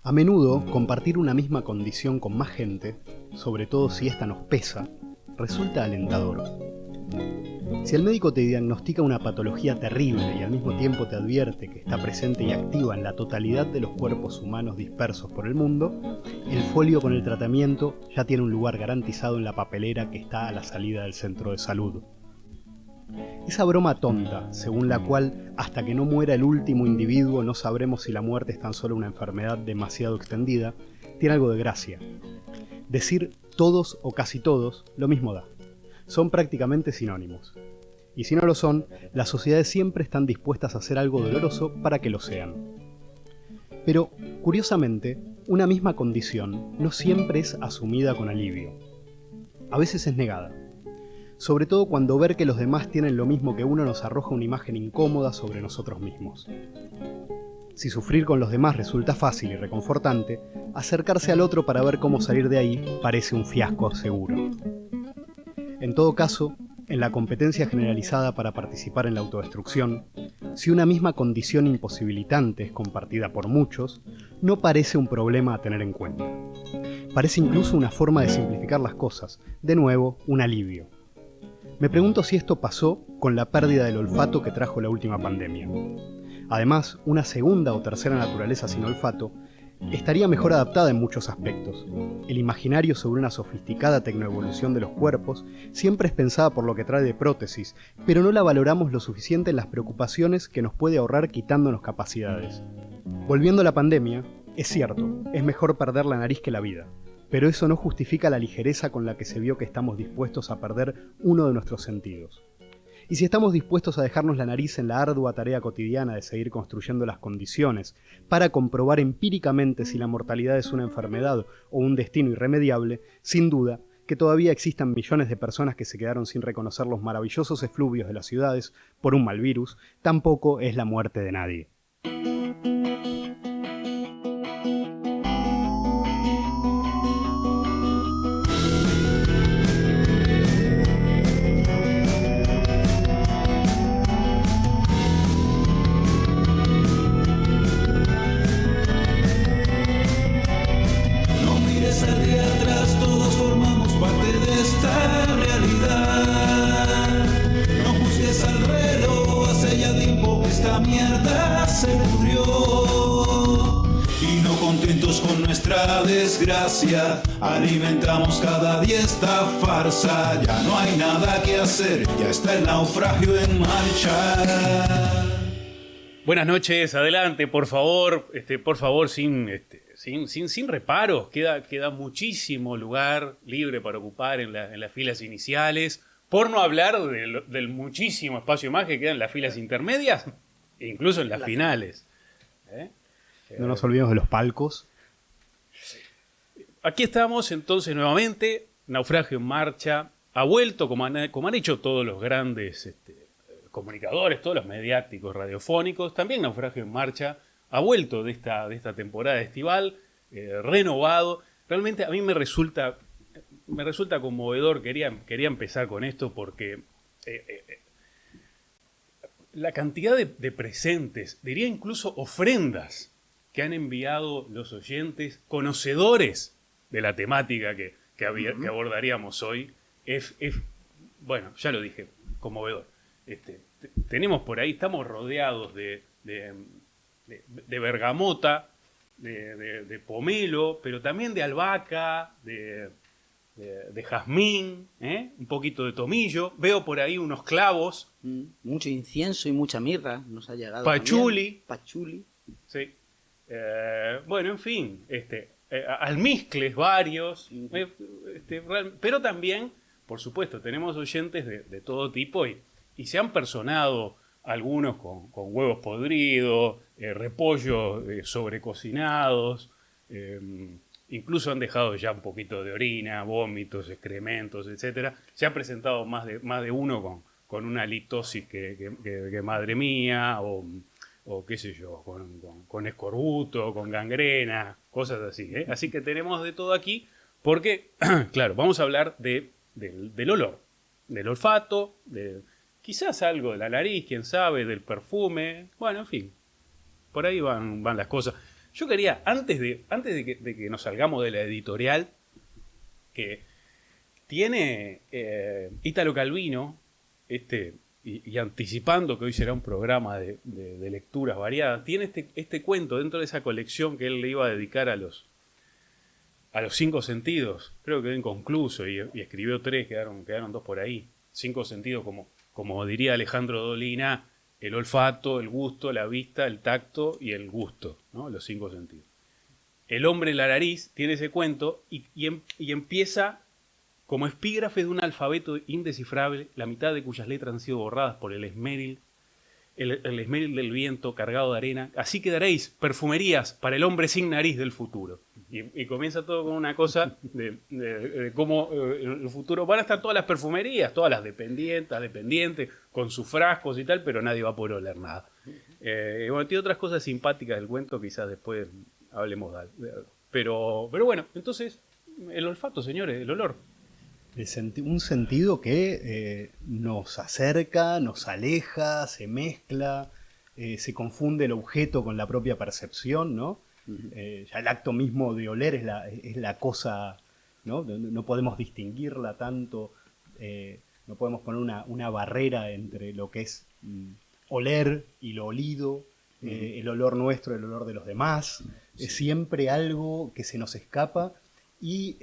A menudo, compartir una misma condición con más gente, sobre todo si ésta nos pesa, resulta alentador. Si el médico te diagnostica una patología terrible y al mismo tiempo te advierte que está presente y activa en la totalidad de los cuerpos humanos dispersos por el mundo, el folio con el tratamiento ya tiene un lugar garantizado en la papelera que está a la salida del centro de salud. Esa broma tonta, según la cual hasta que no muera el último individuo no sabremos si la muerte es tan solo una enfermedad demasiado extendida, tiene algo de gracia. Decir todos o casi todos lo mismo da. Son prácticamente sinónimos. Y si no lo son, las sociedades siempre están dispuestas a hacer algo doloroso para que lo sean. Pero, curiosamente, una misma condición no siempre es asumida con alivio. A veces es negada. Sobre todo cuando ver que los demás tienen lo mismo que uno nos arroja una imagen incómoda sobre nosotros mismos. Si sufrir con los demás resulta fácil y reconfortante, acercarse al otro para ver cómo salir de ahí parece un fiasco seguro. En todo caso, en la competencia generalizada para participar en la autodestrucción, si una misma condición imposibilitante es compartida por muchos, no parece un problema a tener en cuenta. Parece incluso una forma de simplificar las cosas, de nuevo, un alivio. Me pregunto si esto pasó con la pérdida del olfato que trajo la última pandemia. Además, una segunda o tercera naturaleza sin olfato estaría mejor adaptada en muchos aspectos. El imaginario sobre una sofisticada tecnoevolución de los cuerpos siempre es pensada por lo que trae de prótesis, pero no la valoramos lo suficiente en las preocupaciones que nos puede ahorrar quitándonos capacidades. Volviendo a la pandemia, es cierto, es mejor perder la nariz que la vida. Pero eso no justifica la ligereza con la que se vio que estamos dispuestos a perder uno de nuestros sentidos. Y si estamos dispuestos a dejarnos la nariz en la ardua tarea cotidiana de seguir construyendo las condiciones para comprobar empíricamente si la mortalidad es una enfermedad o un destino irremediable, sin duda que todavía existan millones de personas que se quedaron sin reconocer los maravillosos efluvios de las ciudades por un mal virus, tampoco es la muerte de nadie. Desgracia, alimentamos cada día esta farsa. Ya no hay nada que hacer, ya está el naufragio en marcha. Buenas noches, adelante, por favor, sin reparos. Queda muchísimo lugar libre para ocupar en las filas iniciales. Por no hablar del muchísimo espacio más que queda en las filas intermedias, e incluso en las finales. No nos olvidemos de los palcos. Aquí estamos entonces nuevamente, Naufragio en marcha, ha vuelto como han hecho todos los grandes comunicadores, todos los mediáticos radiofónicos, también Naufragio en marcha ha vuelto de esta temporada estival, renovado. Realmente a mí me resulta conmovedor, quería empezar con esto porque la cantidad de presentes, diría incluso ofrendas que han enviado los oyentes, conocedores de la temática que abordaríamos hoy, es, bueno, ya lo dije, conmovedor. Tenemos por ahí, estamos rodeados de bergamota, de pomelo, pero también de albahaca, de jazmín, un poquito de tomillo. Veo por ahí unos clavos. Mucho incienso y mucha mirra nos ha llegado. Pachuli. Pachuli. Sí. Bueno, en fin, almizcles varios, pero también, por supuesto, tenemos oyentes de todo tipo y se han personado algunos con huevos podridos, repollos sobrecocinados, incluso han dejado ya un poquito de orina, vómitos, excrementos, etc. Se ha presentado más de uno con una halitosis que madre mía, o qué sé yo, con escorbuto, con gangrena, cosas así. Así que tenemos de todo aquí, porque, claro, vamos a hablar del olor, del olfato, quizás algo de la nariz, quién sabe, del perfume, bueno, en fin, por ahí van las cosas. Yo quería, antes de que nos salgamos de la editorial, que tiene Ítalo Calvino, y anticipando que hoy será un programa de lecturas variadas, tiene este cuento dentro de esa colección que él le iba a dedicar a los 5 sentidos. Creo que quedó inconcluso y escribió 3, quedaron 2 por ahí. 5 sentidos, como diría Alejandro Dolina, el olfato, el gusto, la vista, el tacto y el gusto, ¿no? Los 5 sentidos. El hombre la nariz tiene ese cuento y empieza como epígrafe de un alfabeto indescifrable, la mitad de cuyas letras han sido borradas por el esmeril del viento cargado de arena. Así quedaréis, perfumerías para el hombre sin nariz del futuro. Y comienza todo con una cosa de cómo en el futuro van a estar todas las perfumerías, todas las dependientes, con sus frascos y tal, pero nadie va a poder oler nada. Bueno, tiene otras cosas simpáticas del cuento, quizás después hablemos de algo. Pero bueno, entonces, el olfato, señores, el olor. Un sentido que nos acerca, nos aleja, se mezcla, se confunde el objeto con la propia percepción, ¿no? Ya el acto mismo de oler es la cosa, ¿no? No podemos distinguirla tanto, no podemos poner una barrera entre lo que es oler y lo olido, el olor nuestro, el olor de los demás. Es siempre algo que se nos escapa. Y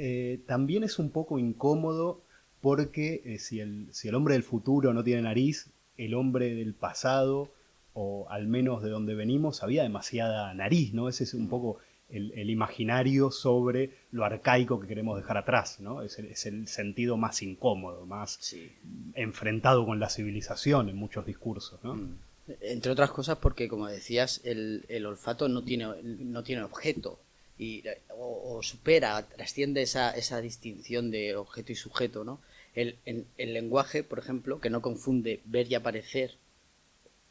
también es un poco incómodo porque si el hombre del futuro no tiene nariz, el hombre del pasado, o al menos de donde venimos, había demasiada nariz, ¿no? Ese es un poco el imaginario sobre lo arcaico que queremos dejar atrás, ¿no? Es el sentido más incómodo, más enfrentado con la civilización en muchos discursos, ¿no? Entre otras cosas porque, como decías, el olfato no tiene objeto. O supera, trasciende esa distinción de objeto y sujeto, ¿no? El lenguaje, por ejemplo, que no confunde ver y aparecer,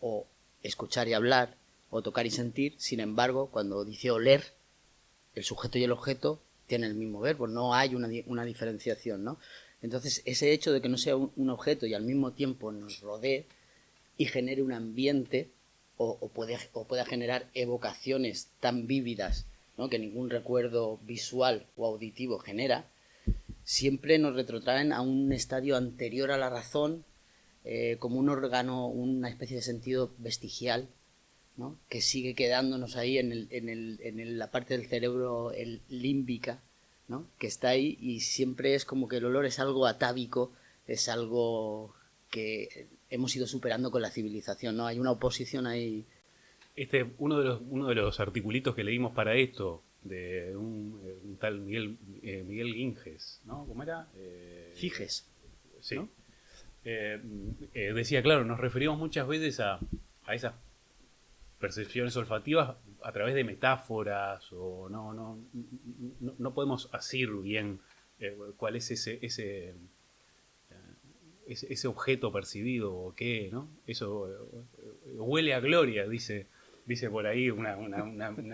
o escuchar y hablar, o tocar y sentir. Sin embargo, cuando dice oler, el sujeto y el objeto tienen el mismo verbo, no hay una diferenciación, ¿no? Entonces, ese hecho de que no sea un objeto y al mismo tiempo nos rodee y genere un ambiente, o pueda generar evocaciones tan vívidas, ¿no? Que ningún recuerdo visual o auditivo genera, siempre nos retrotraen a un estadio anterior a la razón, como un órgano, una especie de sentido vestigial, ¿no? Que sigue quedándonos ahí en la parte del cerebro límbica, ¿no? Que está ahí, y siempre es como que el olor es algo atávico, es algo que hemos ido superando con la civilización, ¿no? Hay una oposición ahí. Uno de los articulitos que leímos para esto, de un tal Miguel Ginges, ¿no? ¿Cómo era? Figes. Sí. ¿No? Decía, claro, nos referimos muchas veces a esas percepciones olfativas a través de metáforas, o no podemos asir bien cuál es ese objeto percibido o qué, ¿no? Eso huele a gloria, dice por ahí una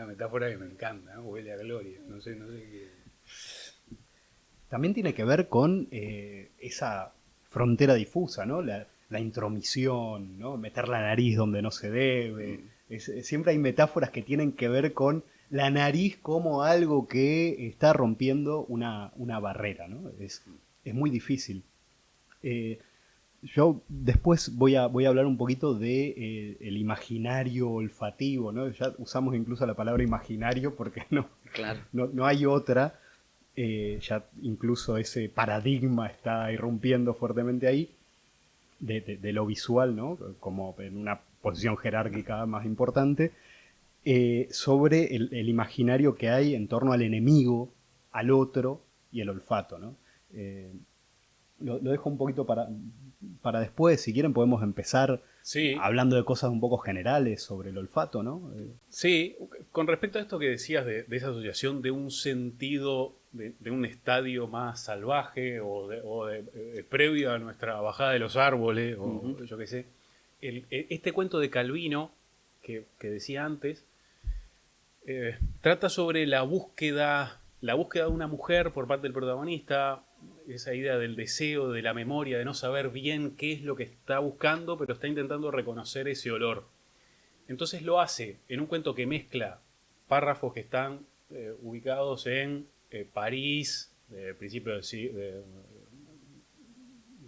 metáfora que me encanta, ¿no? Huele a gloria, no sé qué. También tiene que ver con esa frontera difusa, ¿no? La intromisión, ¿no? Meter la nariz donde no se debe. Siempre hay metáforas que tienen que ver con la nariz como algo que está rompiendo una barrera, ¿no? Es muy difícil. Yo después voy a hablar un poquito de el imaginario olfativo, ¿no? Ya usamos incluso la palabra imaginario porque Claro. no hay otra. Ya incluso ese paradigma está irrumpiendo fuertemente ahí de lo visual, ¿no? Como en una posición jerárquica más importante, sobre el imaginario que hay en torno al enemigo, al otro y el olfato, ¿no? Lo dejo un poquito para después. Si quieren podemos empezar hablando de cosas un poco generales sobre el olfato, ¿no? Sí, con respecto a esto que decías de esa asociación de un sentido, de un estadio más salvaje o previo a nuestra bajada de los árboles, o yo qué sé, este cuento de Calvino que decía antes, trata sobre la búsqueda de una mujer por parte del protagonista, esa idea del deseo, de la memoria, de no saber bien qué es lo que está buscando, pero está intentando reconocer ese olor. Entonces lo hace en un cuento que mezcla párrafos que están ubicados en París, principios de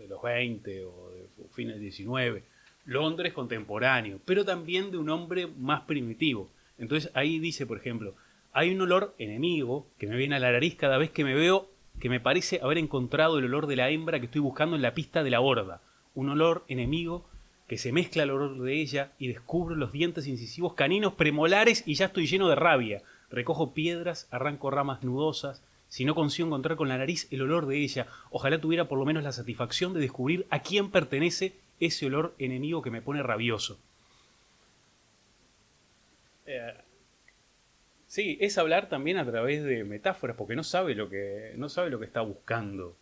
los 20 o de fines del 19, Londres contemporáneo, pero también de un hombre más primitivo. Entonces ahí dice, por ejemplo, hay un olor enemigo que me viene a la nariz cada vez que me veo, que me parece haber encontrado el olor de la hembra que estoy buscando en la pista de la borda. Un olor enemigo que se mezcla al olor de ella y descubro los dientes incisivos caninos premolares y ya estoy lleno de rabia. Recojo piedras, arranco ramas nudosas. Si no consigo encontrar con la nariz el olor de ella, ojalá tuviera por lo menos la satisfacción de descubrir a quién pertenece ese olor enemigo que me pone rabioso. Sí, es hablar también a través de metáforas, porque no sabe lo que está buscando.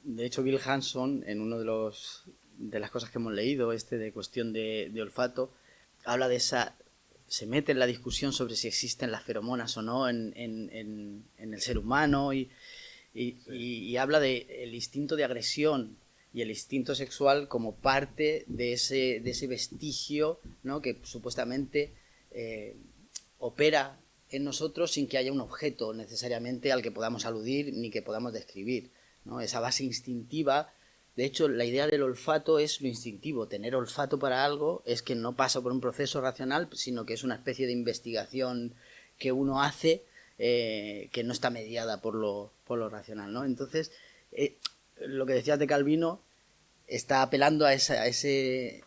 De hecho, Bill Hanson, en uno de las cosas que hemos leído, de cuestión de olfato, habla de se mete en la discusión sobre si existen las feromonas o no en el ser humano y habla del instinto de agresión y el instinto sexual como parte de ese vestigio, ¿no? Que supuestamente opera en nosotros sin que haya un objeto necesariamente al que podamos aludir ni que podamos describir, ¿no? Esa base instintiva. De hecho, la idea del olfato es lo instintivo. Tener olfato para algo es que no pasa por un proceso racional, sino que es una especie de investigación que uno hace que no está mediada por lo racional, ¿no? Entonces, lo que decías de Calvino está apelando a ese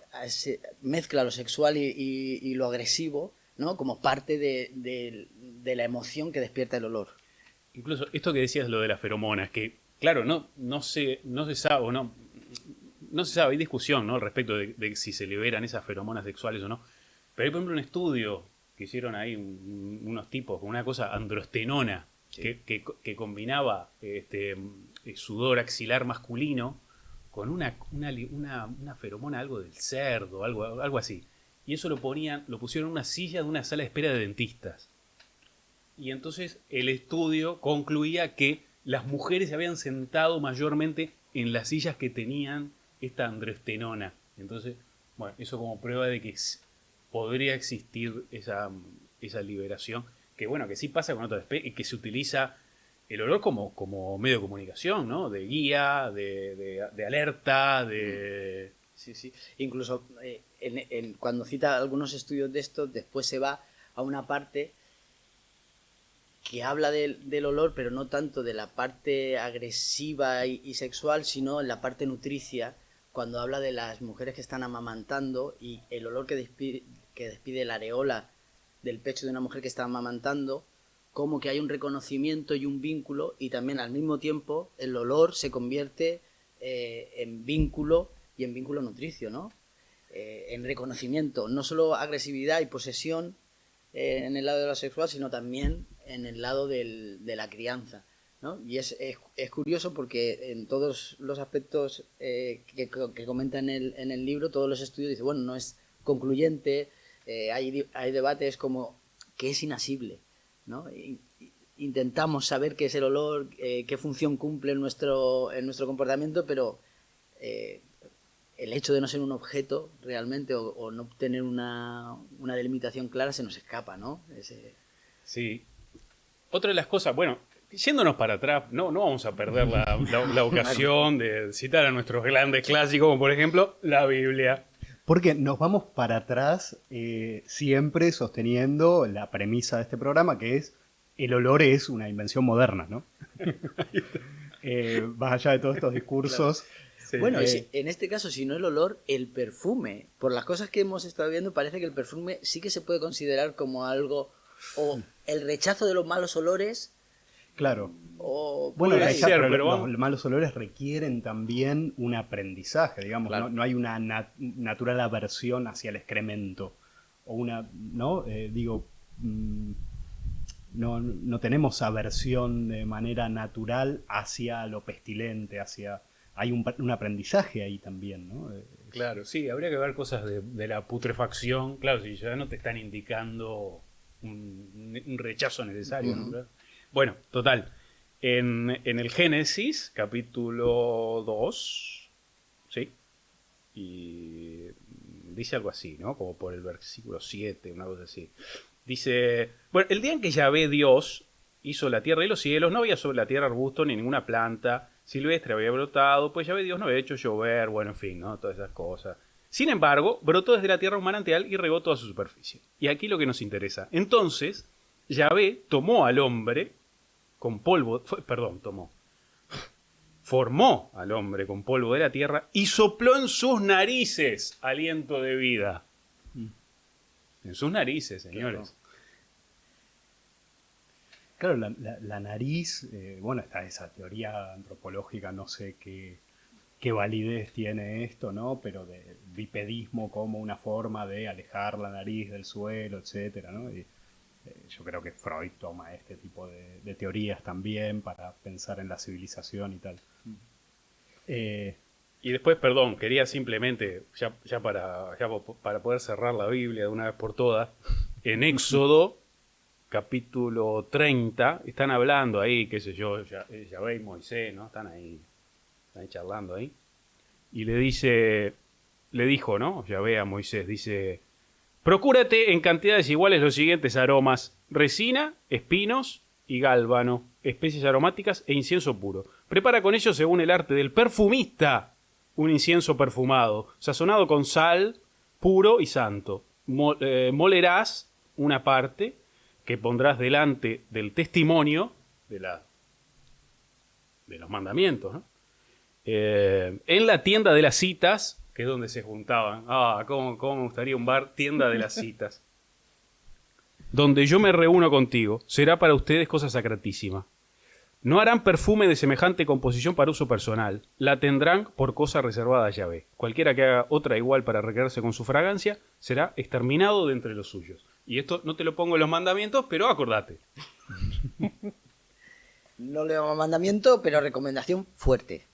mezcla lo sexual y lo agresivo, ¿no? Como parte de la emoción que despierta el olor. Incluso esto que decías, lo de las feromonas, que claro, no se sabe, o no se sabe, hay discusión, ¿no?, al respecto de si se liberan esas feromonas sexuales o no. Pero hay, por ejemplo, un estudio que hicieron ahí unos tipos con una cosa androstenona, sí, que combinaba sudor axilar masculino con una feromona, algo del cerdo, algo así. Y eso lo pusieron en una silla de una sala de espera de dentistas. Y entonces el estudio concluía que las mujeres se habían sentado mayormente en las sillas que tenían esta androstenona. Entonces, bueno, eso como prueba de que podría existir esa liberación. Que bueno, que sí pasa con otras especies, que se utiliza el olor como medio de comunicación, ¿no? De guía, de alerta, de... Sí, sí. Incluso cuando cita algunos estudios de esto, después se va a una parte que habla del olor, pero no tanto de la parte agresiva y sexual, sino en la parte nutricia, cuando habla de las mujeres que están amamantando y el olor que despide la areola del pecho de una mujer que está amamantando, como que hay un reconocimiento y un vínculo, y también al mismo tiempo el olor se convierte en vínculo y en vínculo nutricio, ¿no? En reconocimiento, no solo agresividad y posesión en el lado de lo sexual, sino también en el lado de la crianza, ¿no? Y es curioso porque en todos los aspectos que comenta en el libro, todos los estudios dicen, bueno, no es concluyente, hay debates como que es inasible, ¿no? Intentamos saber qué es el olor, qué función cumple en nuestro comportamiento, pero el hecho de no ser un objeto realmente o no tener una delimitación clara se nos escapa, ¿no? Sí. Otra de las cosas, bueno, yéndonos para atrás, no vamos a perder la ocasión de citar a nuestros grandes clásicos, como por ejemplo la Biblia. Porque nos vamos para atrás siempre sosteniendo la premisa de este programa, que es el olor es una invención moderna, ¿no? Más allá de todos estos discursos. Claro. Sí. Bueno, en este caso, si no el olor, el perfume. Por las cosas que hemos estado viendo, parece que el perfume sí que se puede considerar como algo, o el rechazo de los malos olores. Claro. O, bueno, los malos olores requieren también un aprendizaje, digamos. Claro. No hay una natural aversión hacia el excremento. O una, ¿no? No tenemos aversión de manera natural hacia lo pestilente, hay un aprendizaje ahí también, ¿no? Claro, sí, habría que ver cosas de la putrefacción. Claro, si ya no te están indicando un rechazo necesario, ¿no? Claro. Bueno, total. En el Génesis, capítulo 2, ¿sí? Y dice algo así, ¿no? Como por el versículo 7, una cosa así. Dice, bueno, el día en que Yahvé Dios hizo la tierra y los cielos, no había sobre la tierra arbusto ni ninguna planta silvestre había brotado, pues Yahvé Dios no había hecho llover, bueno, en fin, ¿no? Todas esas cosas. Sin embargo, brotó desde la tierra un manantial y regó toda su superficie. Y aquí lo que nos interesa. Entonces, Yahvé tomó al hombre con polvo, formó al hombre con polvo de la tierra y sopló en sus narices aliento de vida. En sus narices, señores. Claro, la nariz, bueno, está esa teoría antropológica, no sé qué validez tiene esto, ¿no? Pero de bipedismo como una forma de alejar la nariz del suelo, etcétera, ¿no? Y, yo creo que Freud toma este tipo de teorías también para pensar en la civilización y tal. Y después, perdón, quería simplemente, ya para poder cerrar la Biblia de una vez por todas, en Éxodo, capítulo 30, están hablando ahí, qué sé yo, Yahvé y Moisés, ¿no? Están ahí charlando ahí. Y le dijo, ¿no? Yahvé a Moisés, dice, procúrate en cantidades iguales los siguientes aromas: resina, espinos y gálbano, especies aromáticas e incienso puro. Prepara con ellos, según el arte del perfumista, un incienso perfumado, sazonado con sal, puro y santo. Molerás una parte que pondrás delante del testimonio de los mandamientos, ¿no? En la tienda de las citas, que es donde se juntaban. Cómo me gustaría un bar, tienda de las citas. Donde yo me reúno contigo, será para ustedes cosa sacratísima. No harán perfume de semejante composición para uso personal. La tendrán por cosa reservada a Yahvé. Cualquiera que haga otra igual para recrearse con su fragancia será exterminado de entre los suyos. Y esto no te lo pongo en los mandamientos, pero acordate. No leo mandamiento, pero recomendación fuerte.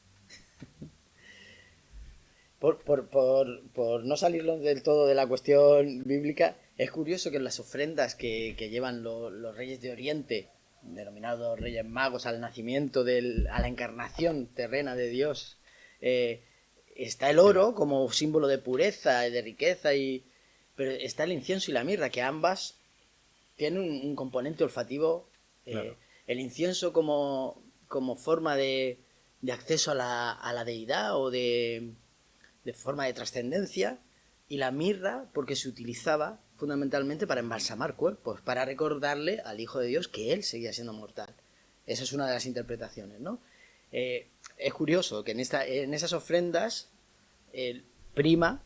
Por no salirnos del todo de la cuestión bíblica, es curioso que en las ofrendas que llevan los reyes de Oriente, denominados reyes magos, al nacimiento, a la encarnación terrena de Dios, está el oro como símbolo de pureza y de riqueza, pero está el incienso y la mirra, que ambas tienen un componente olfativo. Claro. El incienso como forma de acceso a la deidad o de forma de trascendencia, y la mirra porque se utilizaba fundamentalmente para embalsamar cuerpos, para recordarle al Hijo de Dios que él seguía siendo mortal. Esa es una de las interpretaciones, ¿no? Es curioso que en esas ofrendas prima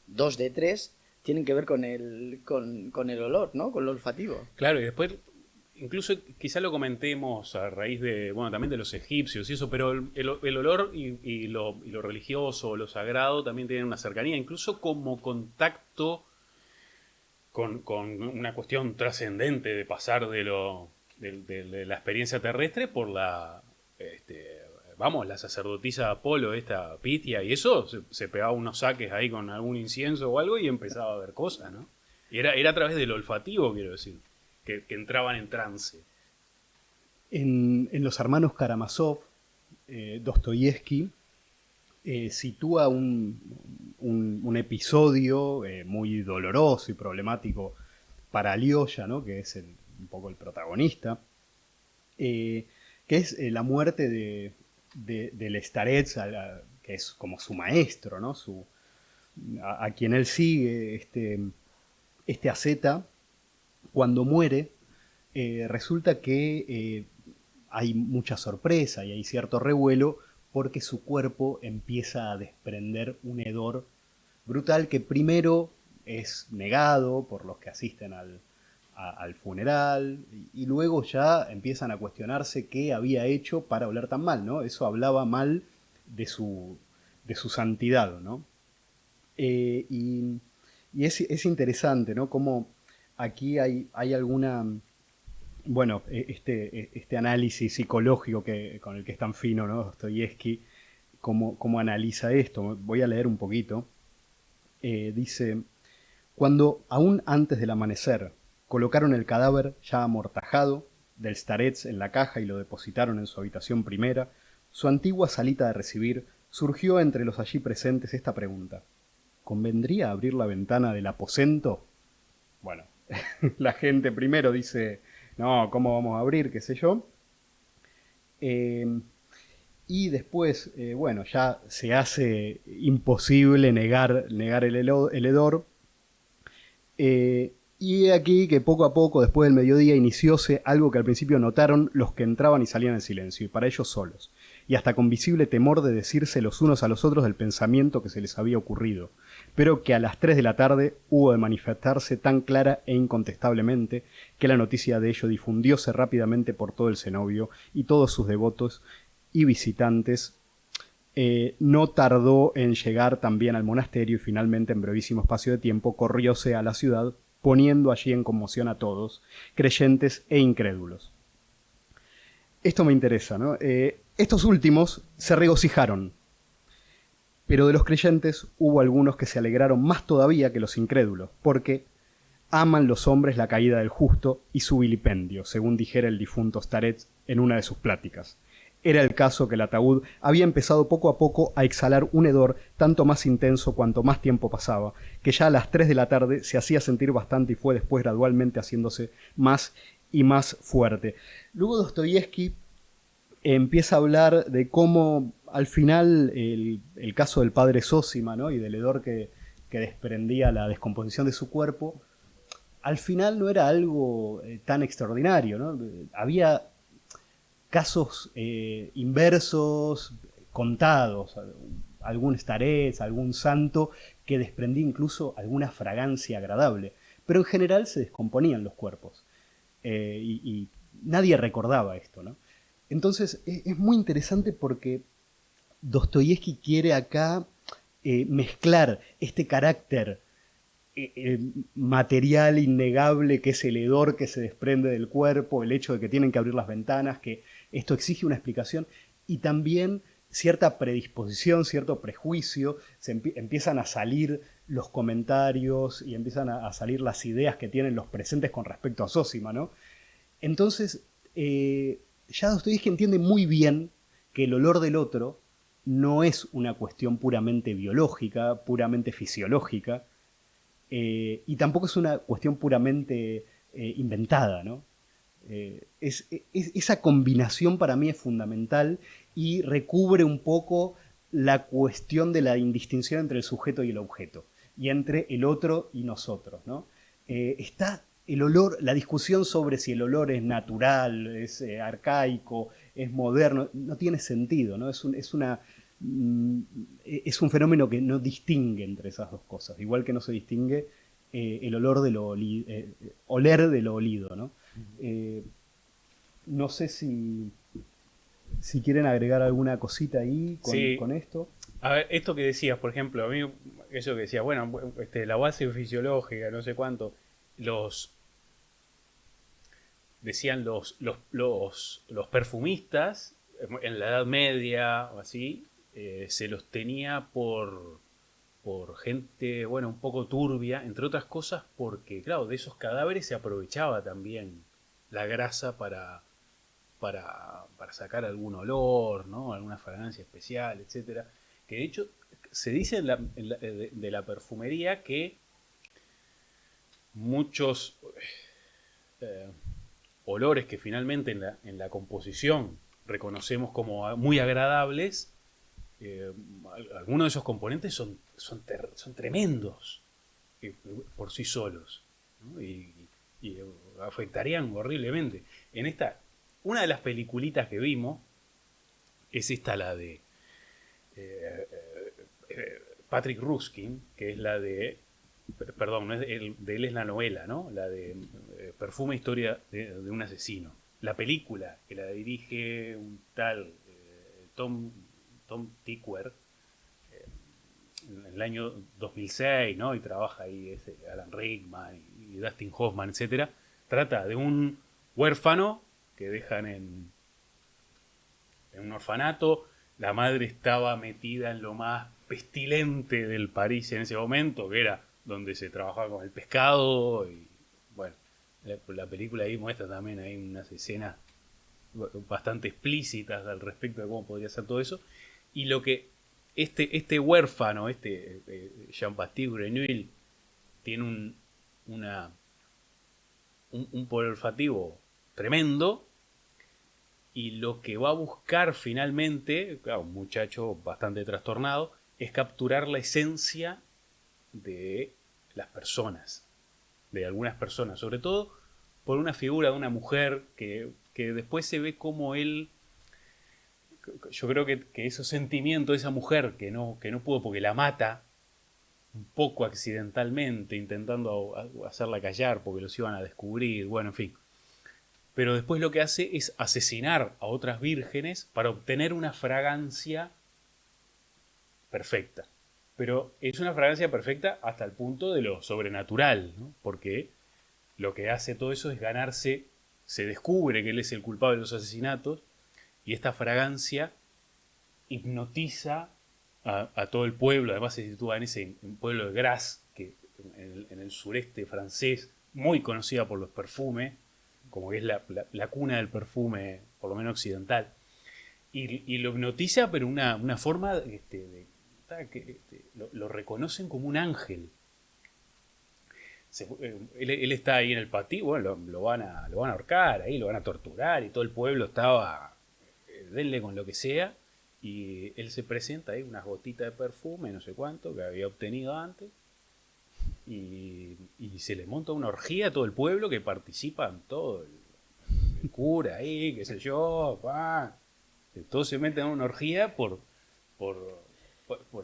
2 de 3 tienen que ver con el olor, ¿no? Con lo olfativo. Claro, y después incluso quizá lo comentemos a raíz de, bueno, también de los egipcios y eso, pero el olor y lo religioso, lo sagrado también tienen una cercanía, incluso como contacto con una cuestión trascendente de pasar de la experiencia terrestre por la sacerdotisa Apolo, esta Pitia, y eso se pegaba unos saques ahí con algún incienso o algo y empezaba a ver cosas, ¿no? Y era a través del olfativo, quiero decir, que entraban en trance. En Los hermanos Karamazov, Dostoyevsky sitúa un episodio muy doloroso y problemático para Alyosha, ¿no? Que es un poco el protagonista, que es la muerte del starets, que es como su maestro, ¿no? A quien él sigue, este asceta. Cuando muere, resulta que hay mucha sorpresa y hay cierto revuelo porque su cuerpo empieza a desprender un hedor brutal que primero es negado por los que asisten al funeral y luego ya empiezan a cuestionarse qué había hecho para oler tan mal, ¿no? Eso hablaba mal de su santidad, ¿no? Y es interesante, ¿no? Como aquí hay alguna, bueno, este análisis psicológico con el que es tan fino, ¿no? Dostoyevsky, cómo analiza esto. Voy a leer un poquito. Dice, cuando aún antes del amanecer colocaron el cadáver ya amortajado del starets en la caja y lo depositaron en su habitación primera, su antigua salita de recibir, surgió entre los allí presentes esta pregunta: ¿convendría abrir la ventana del aposento? Bueno, La gente primero dice, no, ¿cómo vamos a abrir? ¿Qué sé yo? Eh, y después, bueno, ya se hace imposible negar el hedor. Y aquí que poco a poco, después del mediodía, inicióse algo que al principio notaron los que entraban y salían en silencio, y para ellos solos, y hasta con visible temor de decirse los unos a los otros del pensamiento que se les había ocurrido, pero que a las 3 de la tarde hubo de manifestarse tan clara e incontestablemente que la noticia de ello difundióse rápidamente por todo el cenobio, y todos sus devotos y visitantes no tardó en llegar también al monasterio y finalmente en brevísimo espacio de tiempo corrióse a la ciudad, poniendo allí en conmoción a todos, creyentes e incrédulos. Esto me interesa, ¿no? Estos últimos se regocijaron, pero de los creyentes hubo algunos que se alegraron más todavía que los incrédulos, porque aman los hombres la caída del justo y su vilipendio, según dijera el difunto Starets en una de sus pláticas. Era el caso que el ataúd había empezado poco a poco a exhalar un hedor tanto más intenso cuanto más tiempo pasaba, que ya a las 3 de la tarde se hacía sentir bastante y fue después gradualmente haciéndose más y más fuerte. Luego Dostoyevsky empieza a hablar de cómo al final el caso del padre Zósima, ¿no? Y del hedor que desprendía la descomposición de su cuerpo, al final no era algo tan extraordinario, ¿no? Había casos inversos, contados, algún starets, algún santo que desprendía incluso alguna fragancia agradable, pero en general se descomponían los cuerpos y nadie recordaba esto, ¿no? Entonces es muy interesante porque Dostoyevsky quiere acá mezclar este carácter material innegable que es el hedor que se desprende del cuerpo, el hecho de que tienen que abrir las ventanas, que esto exige una explicación, y también cierta predisposición, cierto prejuicio, empiezan a salir los comentarios y empiezan a salir las ideas que tienen los presentes con respecto a Zósima, ¿no? Entonces, ya Dostoyevsky entiende muy bien que el olor del otro no es una cuestión puramente biológica, puramente fisiológica, y tampoco es una cuestión puramente inventada, ¿no? Esa combinación para mí es fundamental y recubre un poco la cuestión de la indistinción entre el sujeto y el objeto, y entre el otro y nosotros, ¿no? Está el olor, la discusión sobre si el olor es natural, es arcaico, es moderno, no tiene sentido, ¿no? Es un fenómeno que no distingue entre esas dos cosas, igual que no se distingue el olor de lo oler de lo olido, ¿no? No sé si quieren agregar alguna cosita ahí Sí. con esto. A ver, esto que decías, por ejemplo, a mí, eso que decías, bueno, la base fisiológica, no sé cuánto, decían los perfumistas, en la Edad Media o así, se los tenía por gente, bueno, un poco turbia, entre otras cosas porque, claro, de esos cadáveres se aprovechaba también la grasa para sacar algún olor, ¿no? Alguna fragancia especial, etcétera. Que de hecho se dice de la perfumería que muchos olores que finalmente en la composición reconocemos como muy agradables, algunos de esos componentes son tremendos por sí solos, ¿no? Y afectarían horriblemente. Una de las peliculitas que vimos es esta, la de Patrick Ruskin, que es la de, perdón, no es de él es la novela, ¿no? La de Perfume, historia de un asesino. La película que la dirige un tal Tom Tykwer en el año 2006, ¿no? Y trabaja ahí Alan Rickman y Dustin Hoffman, etcétera. Trata de un huérfano que dejan en un orfanato. La madre estaba metida en lo más pestilente del París en ese momento, que era donde se trabajaba con el pescado. Y bueno, la película ahí muestra también hay unas escenas bastante explícitas al respecto de cómo podría ser todo eso. Y lo que este huérfano, Jean-Baptiste Grenouille, tiene un poder olfativo tremendo, y lo que va a buscar finalmente, claro, un muchacho bastante trastornado, es capturar la esencia de las personas, de algunas personas, sobre todo por una figura de una mujer que después se ve como él. Yo creo que esos sentimientos de esa mujer que no pudo porque la mata un poco accidentalmente, intentando hacerla callar porque los iban a descubrir, bueno, en fin. Pero después lo que hace es asesinar a otras vírgenes para obtener una fragancia perfecta. Pero es una fragancia perfecta hasta el punto de lo sobrenatural, ¿no? Porque lo que hace todo eso es ganarse, se descubre que él es el culpable de los asesinatos, y esta fragancia hipnotiza a todo el pueblo. Además se sitúa en ese pueblo de Grasse, que en el sureste francés, muy conocida por los perfumes, como que es la cuna del perfume, por lo menos occidental. Y lo hipnotiza, pero una forma lo reconocen como un ángel. Él está ahí en el patio, bueno, lo van a ahorcar ahí, lo van a torturar, y todo el pueblo estaba, denle con lo que sea, y él se presenta ahí, unas gotitas de perfume, no sé cuánto, que había obtenido antes, y se le monta una orgía a todo el pueblo, que participa en todo, el cura ahí, qué sé yo, todos se meten en una orgía por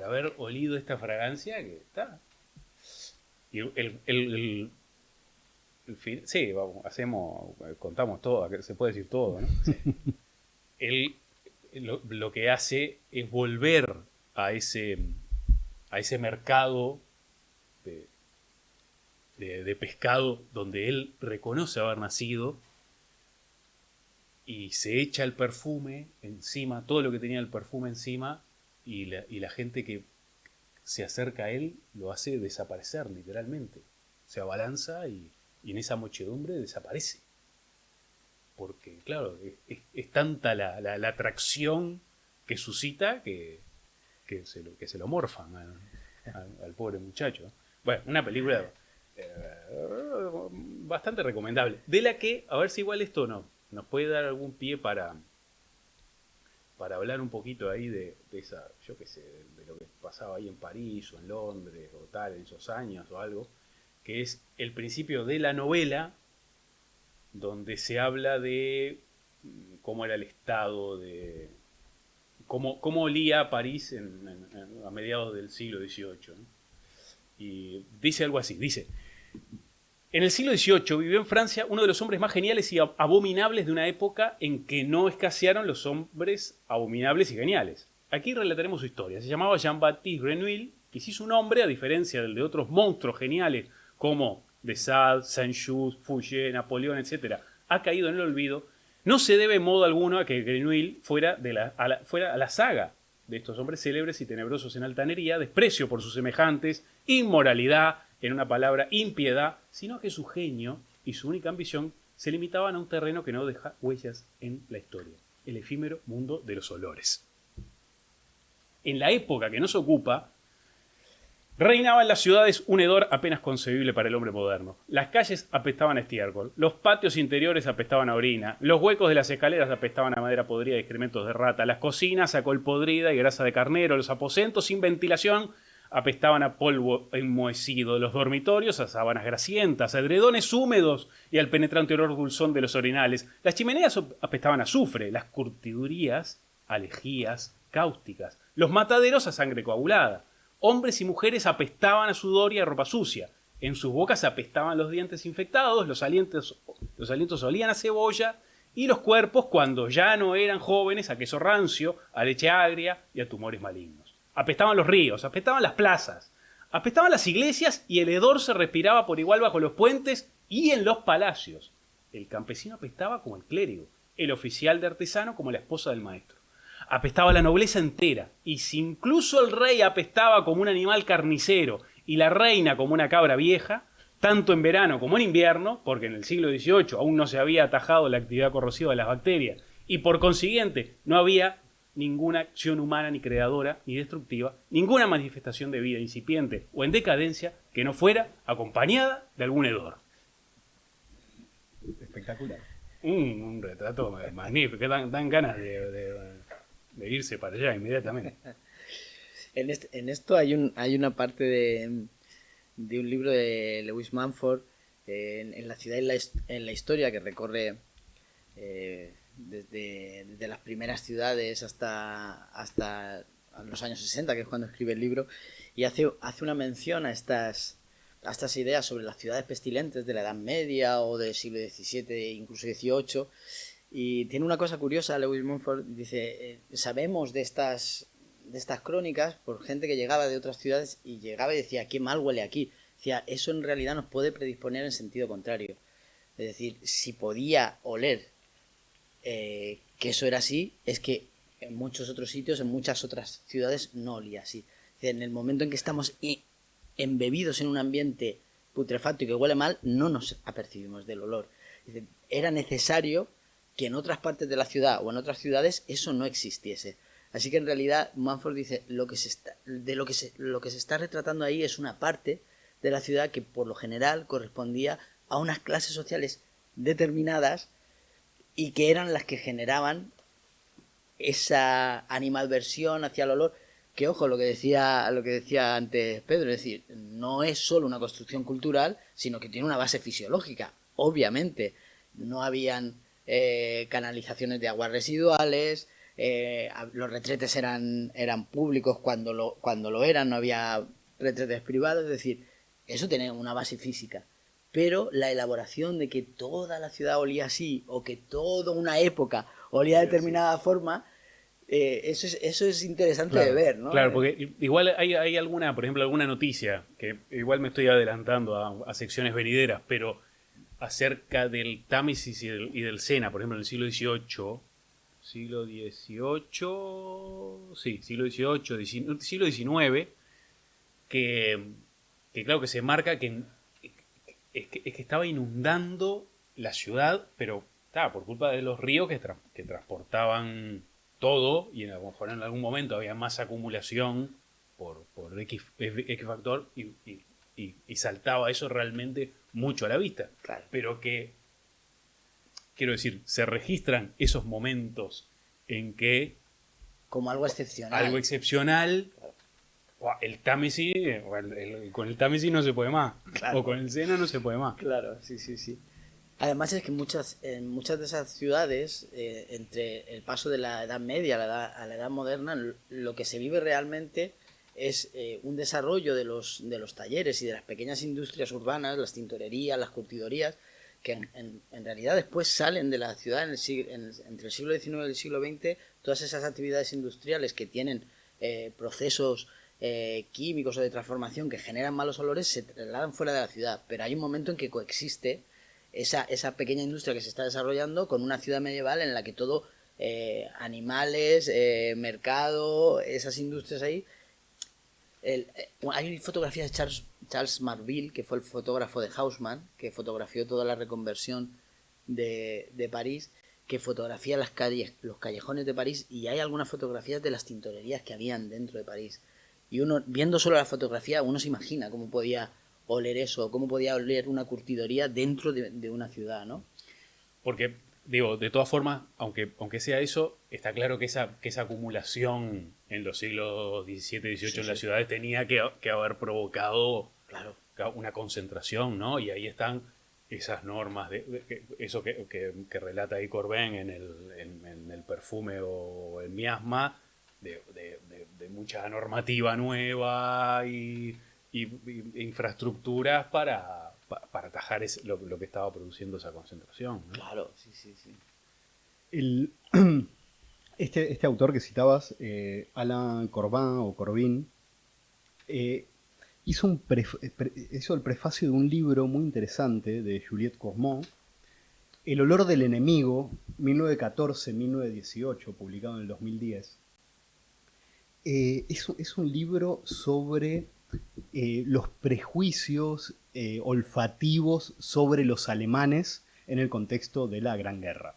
haber olido esta fragancia que está. Y el fin, sí, vamos, contamos todo, se puede decir todo, ¿no? Él lo que hace es volver a ese mercado de pescado donde él reconoce haber nacido, y se echa el perfume encima, todo lo que tenía el perfume encima, y la gente que se acerca a él lo hace desaparecer literalmente. Se abalanza y en esa muchedumbre desaparece. Porque, claro, es tanta la atracción que suscita que se lo morfan al pobre muchacho. Bueno, una película bastante recomendable. De la que, a ver si igual esto nos puede dar algún pie para hablar un poquito ahí de esa, yo qué sé, de lo que pasaba ahí en París o en Londres o tal, en esos años o algo, que es el principio de la novela, donde se habla de cómo era el estado, de cómo olía París a mediados del siglo XVIII, ¿no? Y dice algo así, dice: en el siglo XVIII vivió en Francia uno de los hombres más geniales y abominables de una época en que no escasearon los hombres abominables y geniales. Aquí relataremos su historia. Se llamaba Jean-Baptiste Grenouille, y si su nombre, a diferencia del de otros monstruos geniales como de Sade, Saint-Just, Fouché, Napoleón, etc., ha caído en el olvido, no se debe en modo alguno a que Grenouille fuera a la saga de estos hombres célebres y tenebrosos en altanería, desprecio por sus semejantes, inmoralidad, en una palabra, impiedad, sino que su genio y su única ambición se limitaban a un terreno que no deja huellas en la historia, el efímero mundo de los olores. En la época que nos ocupa, reinaba en las ciudades un hedor apenas concebible para el hombre moderno. Las calles apestaban a estiércol, los patios interiores apestaban a orina, los huecos de las escaleras apestaban a madera podrida y excrementos de rata, las cocinas a col podrida y grasa de carnero, los aposentos sin ventilación apestaban a polvo enmohecido, los dormitorios a sábanas grasientas, a edredones húmedos y al penetrante olor dulzón de los orinales. Las chimeneas apestaban a azufre, las curtidurías a lejías cáusticas, los mataderos a sangre coagulada. Hombres y mujeres apestaban a sudor y a ropa sucia. En sus bocas apestaban los dientes infectados, los alientos olían a cebolla, y los cuerpos, cuando ya no eran jóvenes, a queso rancio, a leche agria y a tumores malignos. Apestaban los ríos, apestaban las plazas, apestaban las iglesias, y el hedor se respiraba por igual bajo los puentes y en los palacios. El campesino apestaba como el clérigo, el oficial de artesano como la esposa del maestro. Apestaba la nobleza entera, y si incluso el rey apestaba como un animal carnicero y la reina como una cabra vieja, tanto en verano como en invierno, porque en el siglo XVIII aún no se había atajado la actividad corrosiva de las bacterias, y por consiguiente no había ninguna acción humana ni creadora ni destructiva, ninguna manifestación de vida incipiente o en decadencia que no fuera acompañada de algún hedor. espectacular. Un retrato magnífico, dan ganas de irse para allá inmediatamente. En esto hay una parte de un libro de Lewis Mumford, en la ciudad y en la historia, que recorre desde las primeras ciudades hasta los años 60, que es cuando escribe el libro, y hace una mención a estas ideas sobre las ciudades pestilentes de la Edad Media o del siglo XVII e incluso XVIII. Y tiene una cosa curiosa, Lewis Mumford dice, sabemos de estas crónicas por gente que llegaba de otras ciudades y llegaba y decía, qué mal huele aquí. Decía, eso en realidad nos puede predisponer en sentido contrario. Es decir, si podía oler que eso era así, es que en muchos otros sitios, en muchas otras ciudades, no olía así. En el momento en que estamos embebidos en un ambiente putrefacto y que huele mal, no nos apercibimos del olor. Era necesario que en otras partes de la ciudad o en otras ciudades eso no existiese. Así que en realidad Mumford dice, lo que se está retratando ahí es una parte de la ciudad que por lo general correspondía a unas clases sociales determinadas y que eran las que generaban esa animadversión hacia el olor, que ojo, lo que decía antes Pedro, es decir, no es solo una construcción cultural, sino que tiene una base fisiológica. Obviamente, no habían canalizaciones de aguas residuales, los retretes eran públicos cuando lo eran, no había retretes privados, es decir, eso tenía una base física. Pero la elaboración de que toda la ciudad olía así, o que toda una época olía de determinada forma, eso es interesante de ver, ¿no? Claro, porque igual hay alguna, por ejemplo, alguna noticia, que igual me estoy adelantando a secciones venideras, pero acerca del Támesis y del Sena, por ejemplo, en el siglo XVIII, siglo XIX, que claro que se marca que es que estaba inundando la ciudad, pero estaba por culpa de los ríos que transportaban todo, y a lo mejor en algún momento había más acumulación por X factor y saltaba eso realmente mucho a la vista. Claro. Pero que, quiero decir, se registran esos momentos en que como algo excepcional. Algo excepcional. El Támesis, con el Támesis no se puede más. Claro. O con el Sena no se puede más. Claro, sí. Además es que en muchas de esas ciudades, entre el paso de la Edad Media a la Edad Moderna, lo que se vive realmente es un desarrollo de los talleres y de las pequeñas industrias urbanas, las tintorerías, las curtidorías, que en realidad después salen de la ciudad entre el siglo XIX y el siglo XX. Todas esas actividades industriales que tienen procesos químicos o de transformación que generan malos olores se trasladan fuera de la ciudad, pero hay un momento en que coexiste esa pequeña industria que se está desarrollando con una ciudad medieval en la que todo, animales, mercado, esas industrias ahí. Hay fotografías de Charles Marville, que fue el fotógrafo de Haussmann, que fotografió toda la reconversión de París, que fotografía las calles, los callejones de París, y hay algunas fotografías de las tintorerías que habían dentro de París. Y uno, viendo solo la fotografía, uno se imagina cómo podía oler eso, cómo podía oler una curtidoría dentro de una ciudad, ¿no? Porque, digo, de todas formas, aunque sea eso, está claro que esa acumulación en los siglos XVII y XVIII en las ciudades tenía que haber provocado, claro, una concentración, ¿no? Y ahí están esas normas, eso que relata ahí Corbin en el perfume o el miasma, de mucha normativa nueva y infraestructuras para atajar lo que estaba produciendo esa concentración, ¿no? Claro, sí. Este autor que citabas, Alain Corbin, hizo el prefacio de un libro muy interesante de Juliette Cormont, El olor del enemigo, 1914-1918, publicado en el 2010. Es un libro sobre los prejuicios olfativos sobre los alemanes en el contexto de la Gran Guerra.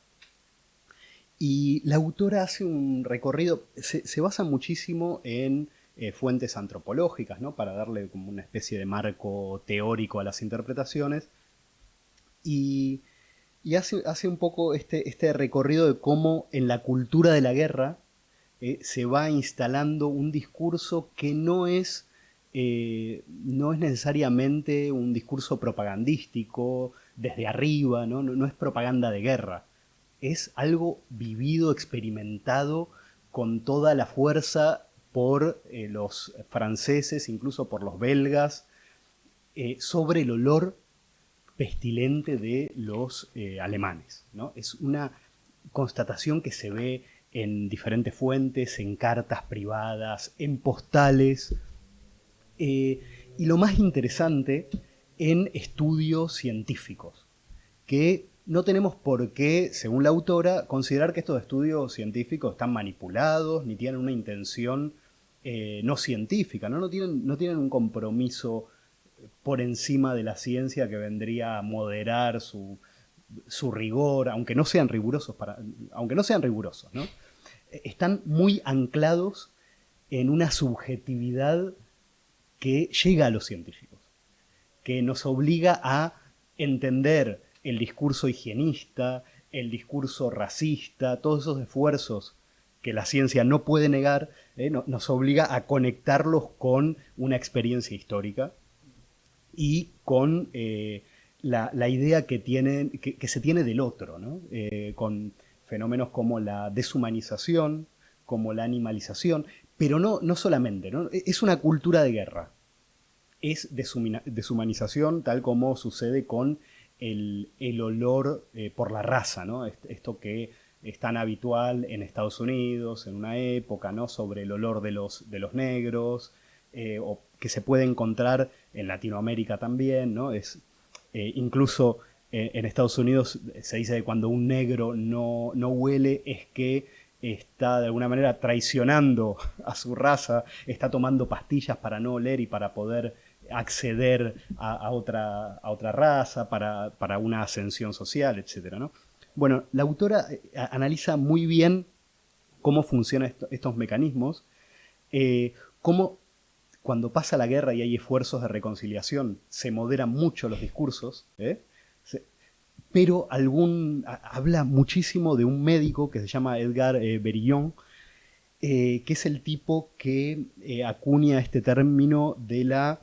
Y la autora hace un recorrido, se basa muchísimo en fuentes antropológicas, ¿no? Para darle como una especie de marco teórico a las interpretaciones. Y Y hace un poco este recorrido de cómo en la cultura de la guerra se va instalando un discurso que no es necesariamente un discurso propagandístico desde arriba, ¿no? No es propaganda de guerra, es algo vivido, experimentado con toda la fuerza por los franceses, incluso por los belgas, sobre el olor pestilente de los alemanes, ¿no? Es una constatación que se ve en diferentes fuentes, en cartas privadas, en postales, y lo más interesante, en estudios científicos, que no tenemos por qué, según la autora, considerar que estos estudios científicos están manipulados, ni tienen una intención no científica, ¿no? No tienen un compromiso por encima de la ciencia que vendría a moderar su rigor, aunque no sean rigurosos, ¿no? Están muy anclados en una subjetividad que llega a los científicos, que nos obliga a entender el discurso higienista, el discurso racista, todos esos esfuerzos que la ciencia no puede negar, nos obliga a conectarlos con una experiencia histórica y con la idea que se tiene del otro, ¿no? Con fenómenos como la deshumanización, como la animalización, pero no solamente, ¿no? Es una cultura de guerra, es deshumanización tal como sucede con el olor por la raza, ¿no? Esto que es tan habitual en Estados Unidos en una época, ¿no? Sobre el olor de los negros, o que se puede encontrar en Latinoamérica también, ¿no? Incluso en Estados Unidos se dice que cuando un negro no huele es que está de alguna manera traicionando a su raza, está tomando pastillas para no oler y para poder acceder a otra raza, para una ascensión social, etc., ¿no? Bueno, la autora analiza muy bien cómo funcionan estos mecanismos, cómo cuando pasa la guerra y hay esfuerzos de reconciliación se moderan mucho los discursos, pero habla muchísimo de un médico que se llama Edgar Berillon, que es el tipo que acuña este término de la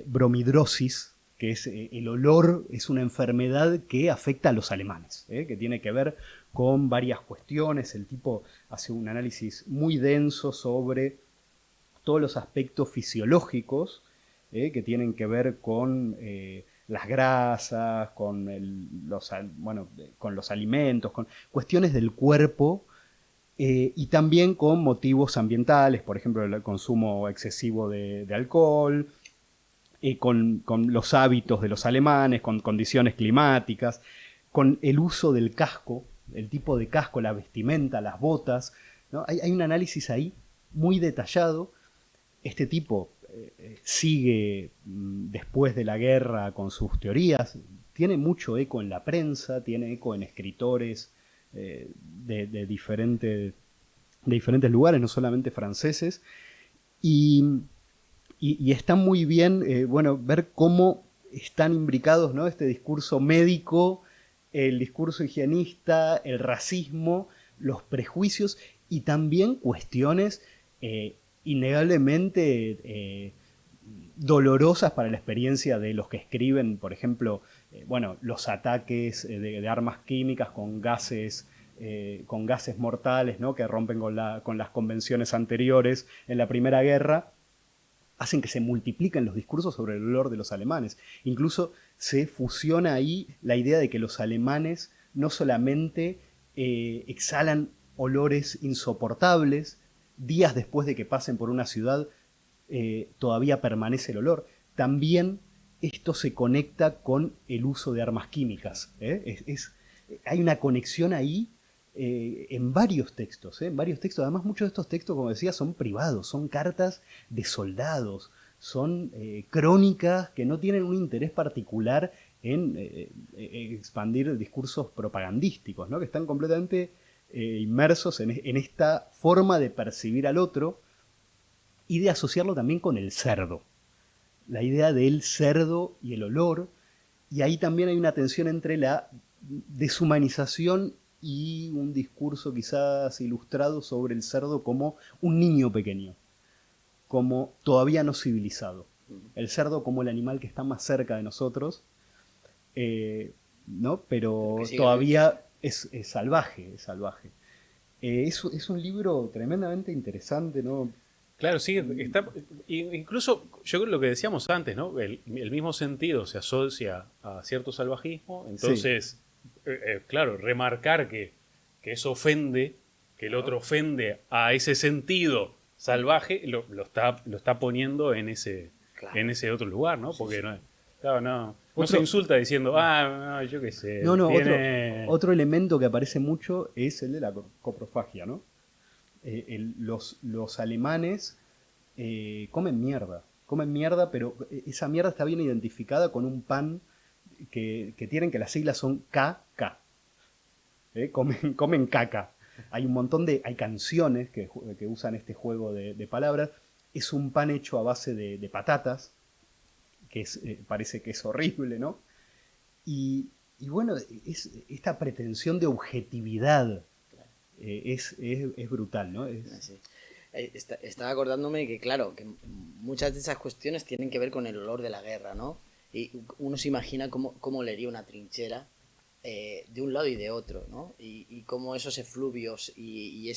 bromidrosis, que es el olor, es una enfermedad que afecta a los alemanes, que tiene que ver con varias cuestiones. El tipo hace un análisis muy denso sobre todos los aspectos fisiológicos que tienen que ver con las grasas, con los alimentos, con cuestiones del cuerpo, y también con motivos ambientales, por ejemplo, el consumo excesivo de alcohol, con los hábitos de los alemanes, con condiciones climáticas, con el uso del casco, el tipo de casco, la vestimenta, las botas, ¿no? Hay un análisis ahí muy detallado. Este tipo sigue después de la guerra con sus teorías, tiene mucho eco en la prensa, tiene eco en escritores de diferentes lugares, no solamente franceses, y está muy bien ver cómo están imbricados, ¿no? Este discurso médico, el discurso higienista, el racismo, los prejuicios y también cuestiones innegablemente dolorosas para la experiencia de los que escriben, por ejemplo, los ataques de armas químicas con gases mortales, ¿no? Que rompen con las convenciones anteriores en la Primera Guerra, hacen que se multipliquen los discursos sobre el olor de los alemanes. Incluso se fusiona ahí la idea de que los alemanes no solamente exhalan olores insoportables, días después de que pasen por una ciudad todavía permanece el olor. También esto se conecta con el uso de armas químicas. Hay una conexión ahí en varios textos. Además, muchos de estos textos, como decía, son privados, son cartas de soldados, son crónicas que no tienen un interés particular en expandir discursos propagandísticos, ¿no? Que están completamente inmersos en esta forma de percibir al otro y de asociarlo también con el cerdo. La idea del cerdo y el olor, y ahí también hay una tensión entre la deshumanización y un discurso quizás ilustrado sobre el cerdo como un niño pequeño, como todavía no civilizado. El cerdo como el animal que está más cerca de nosotros, ¿no? Pero todavía es salvaje, es salvaje. Es un libro tremendamente interesante, ¿no? Claro, sí, incluso yo creo lo que decíamos antes, ¿no? El mismo sentido se asocia a cierto salvajismo, entonces, claro, remarcar que eso ofende, que el otro ofende a ese sentido salvaje, lo está poniendo en ese otro lugar, ¿no? Porque no se insulta diciendo, yo qué sé. Otro elemento que aparece mucho es el de la coprofagia, ¿no? Los alemanes comen mierda, pero esa mierda está bien identificada con un pan que tienen, que las siglas son KK. Comen caca. Hay un montón hay canciones que usan este juego de palabras. Es un pan hecho a base de patatas, que parece que es horrible, ¿no? Y bueno, esta pretensión de objetividad es brutal, ¿no? Sí. Estaba acordándome que, claro, que muchas de esas cuestiones tienen que ver con el olor de la guerra, ¿no? Y uno se imagina cómo olería una trinchera de un lado y de otro, ¿no? Y cómo esos efluvios y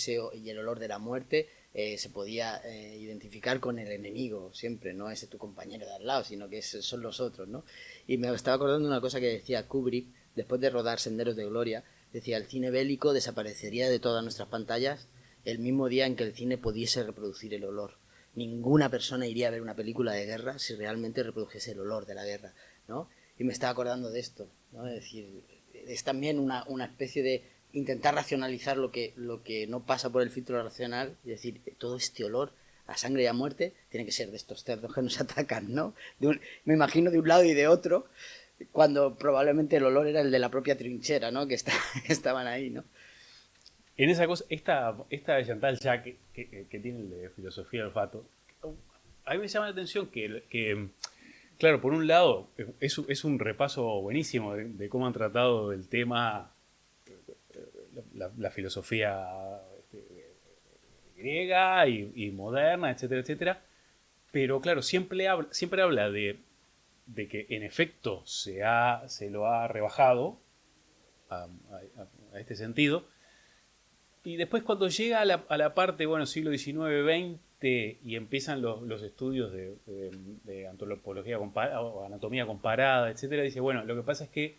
el olor de la muerte se podía identificar con el enemigo siempre, no ese tu compañero de al lado, sino que son los otros, ¿no? Y me estaba acordando de una cosa que decía Kubrick después de rodar Senderos de Gloria. Decía, el cine bélico desaparecería de todas nuestras pantallas el mismo día en que el cine pudiese reproducir el olor. Ninguna persona iría a ver una película de guerra si realmente reprodujese el olor de la guerra, ¿no? Y me estaba acordando de esto, ¿no? Es decir, es también una especie de intentar racionalizar lo que no pasa por el filtro racional, y decir, todo este olor a sangre y a muerte tiene que ser de estos cerdos que nos atacan, ¿no? Me imagino de un lado y de otro, cuando probablemente el olor era el de la propia trinchera, ¿no? Que estaban ahí, ¿no? En esa cosa, esta de Chantal Jacques que tiene el de filosofía del olfato, a mí me llama la atención que claro, por un lado, es un repaso buenísimo de cómo han tratado el tema la filosofía griega y moderna, etcétera, etcétera. Pero claro, siempre habla de que en efecto se lo ha rebajado a este sentido. Y después cuando llega a la parte, bueno, siglo XIX, XX, y empiezan los estudios de antropología comparada, o anatomía comparada, etcétera, dice, bueno, lo que pasa es que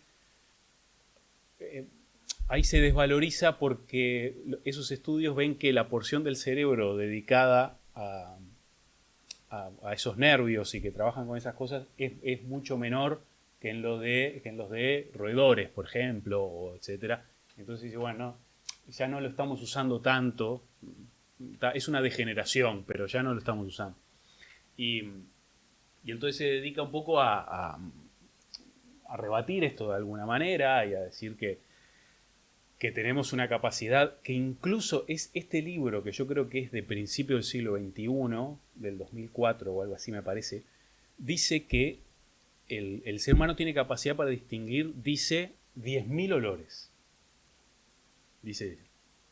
ahí se desvaloriza porque esos estudios ven que la porción del cerebro dedicada a esos nervios y que trabajan con esas cosas es mucho menor que en los de roedores, por ejemplo, o etcétera. Entonces dice, bueno, ya no lo estamos usando tanto, es una degeneración, pero ya no lo estamos usando. Y entonces se dedica un poco a rebatir esto de alguna manera y a decir que tenemos una capacidad que incluso es este libro, que yo creo que es de principio del siglo XXI, del 2004 o algo así me parece, dice que el ser humano tiene capacidad para distinguir, dice, 10.000 olores. Dice,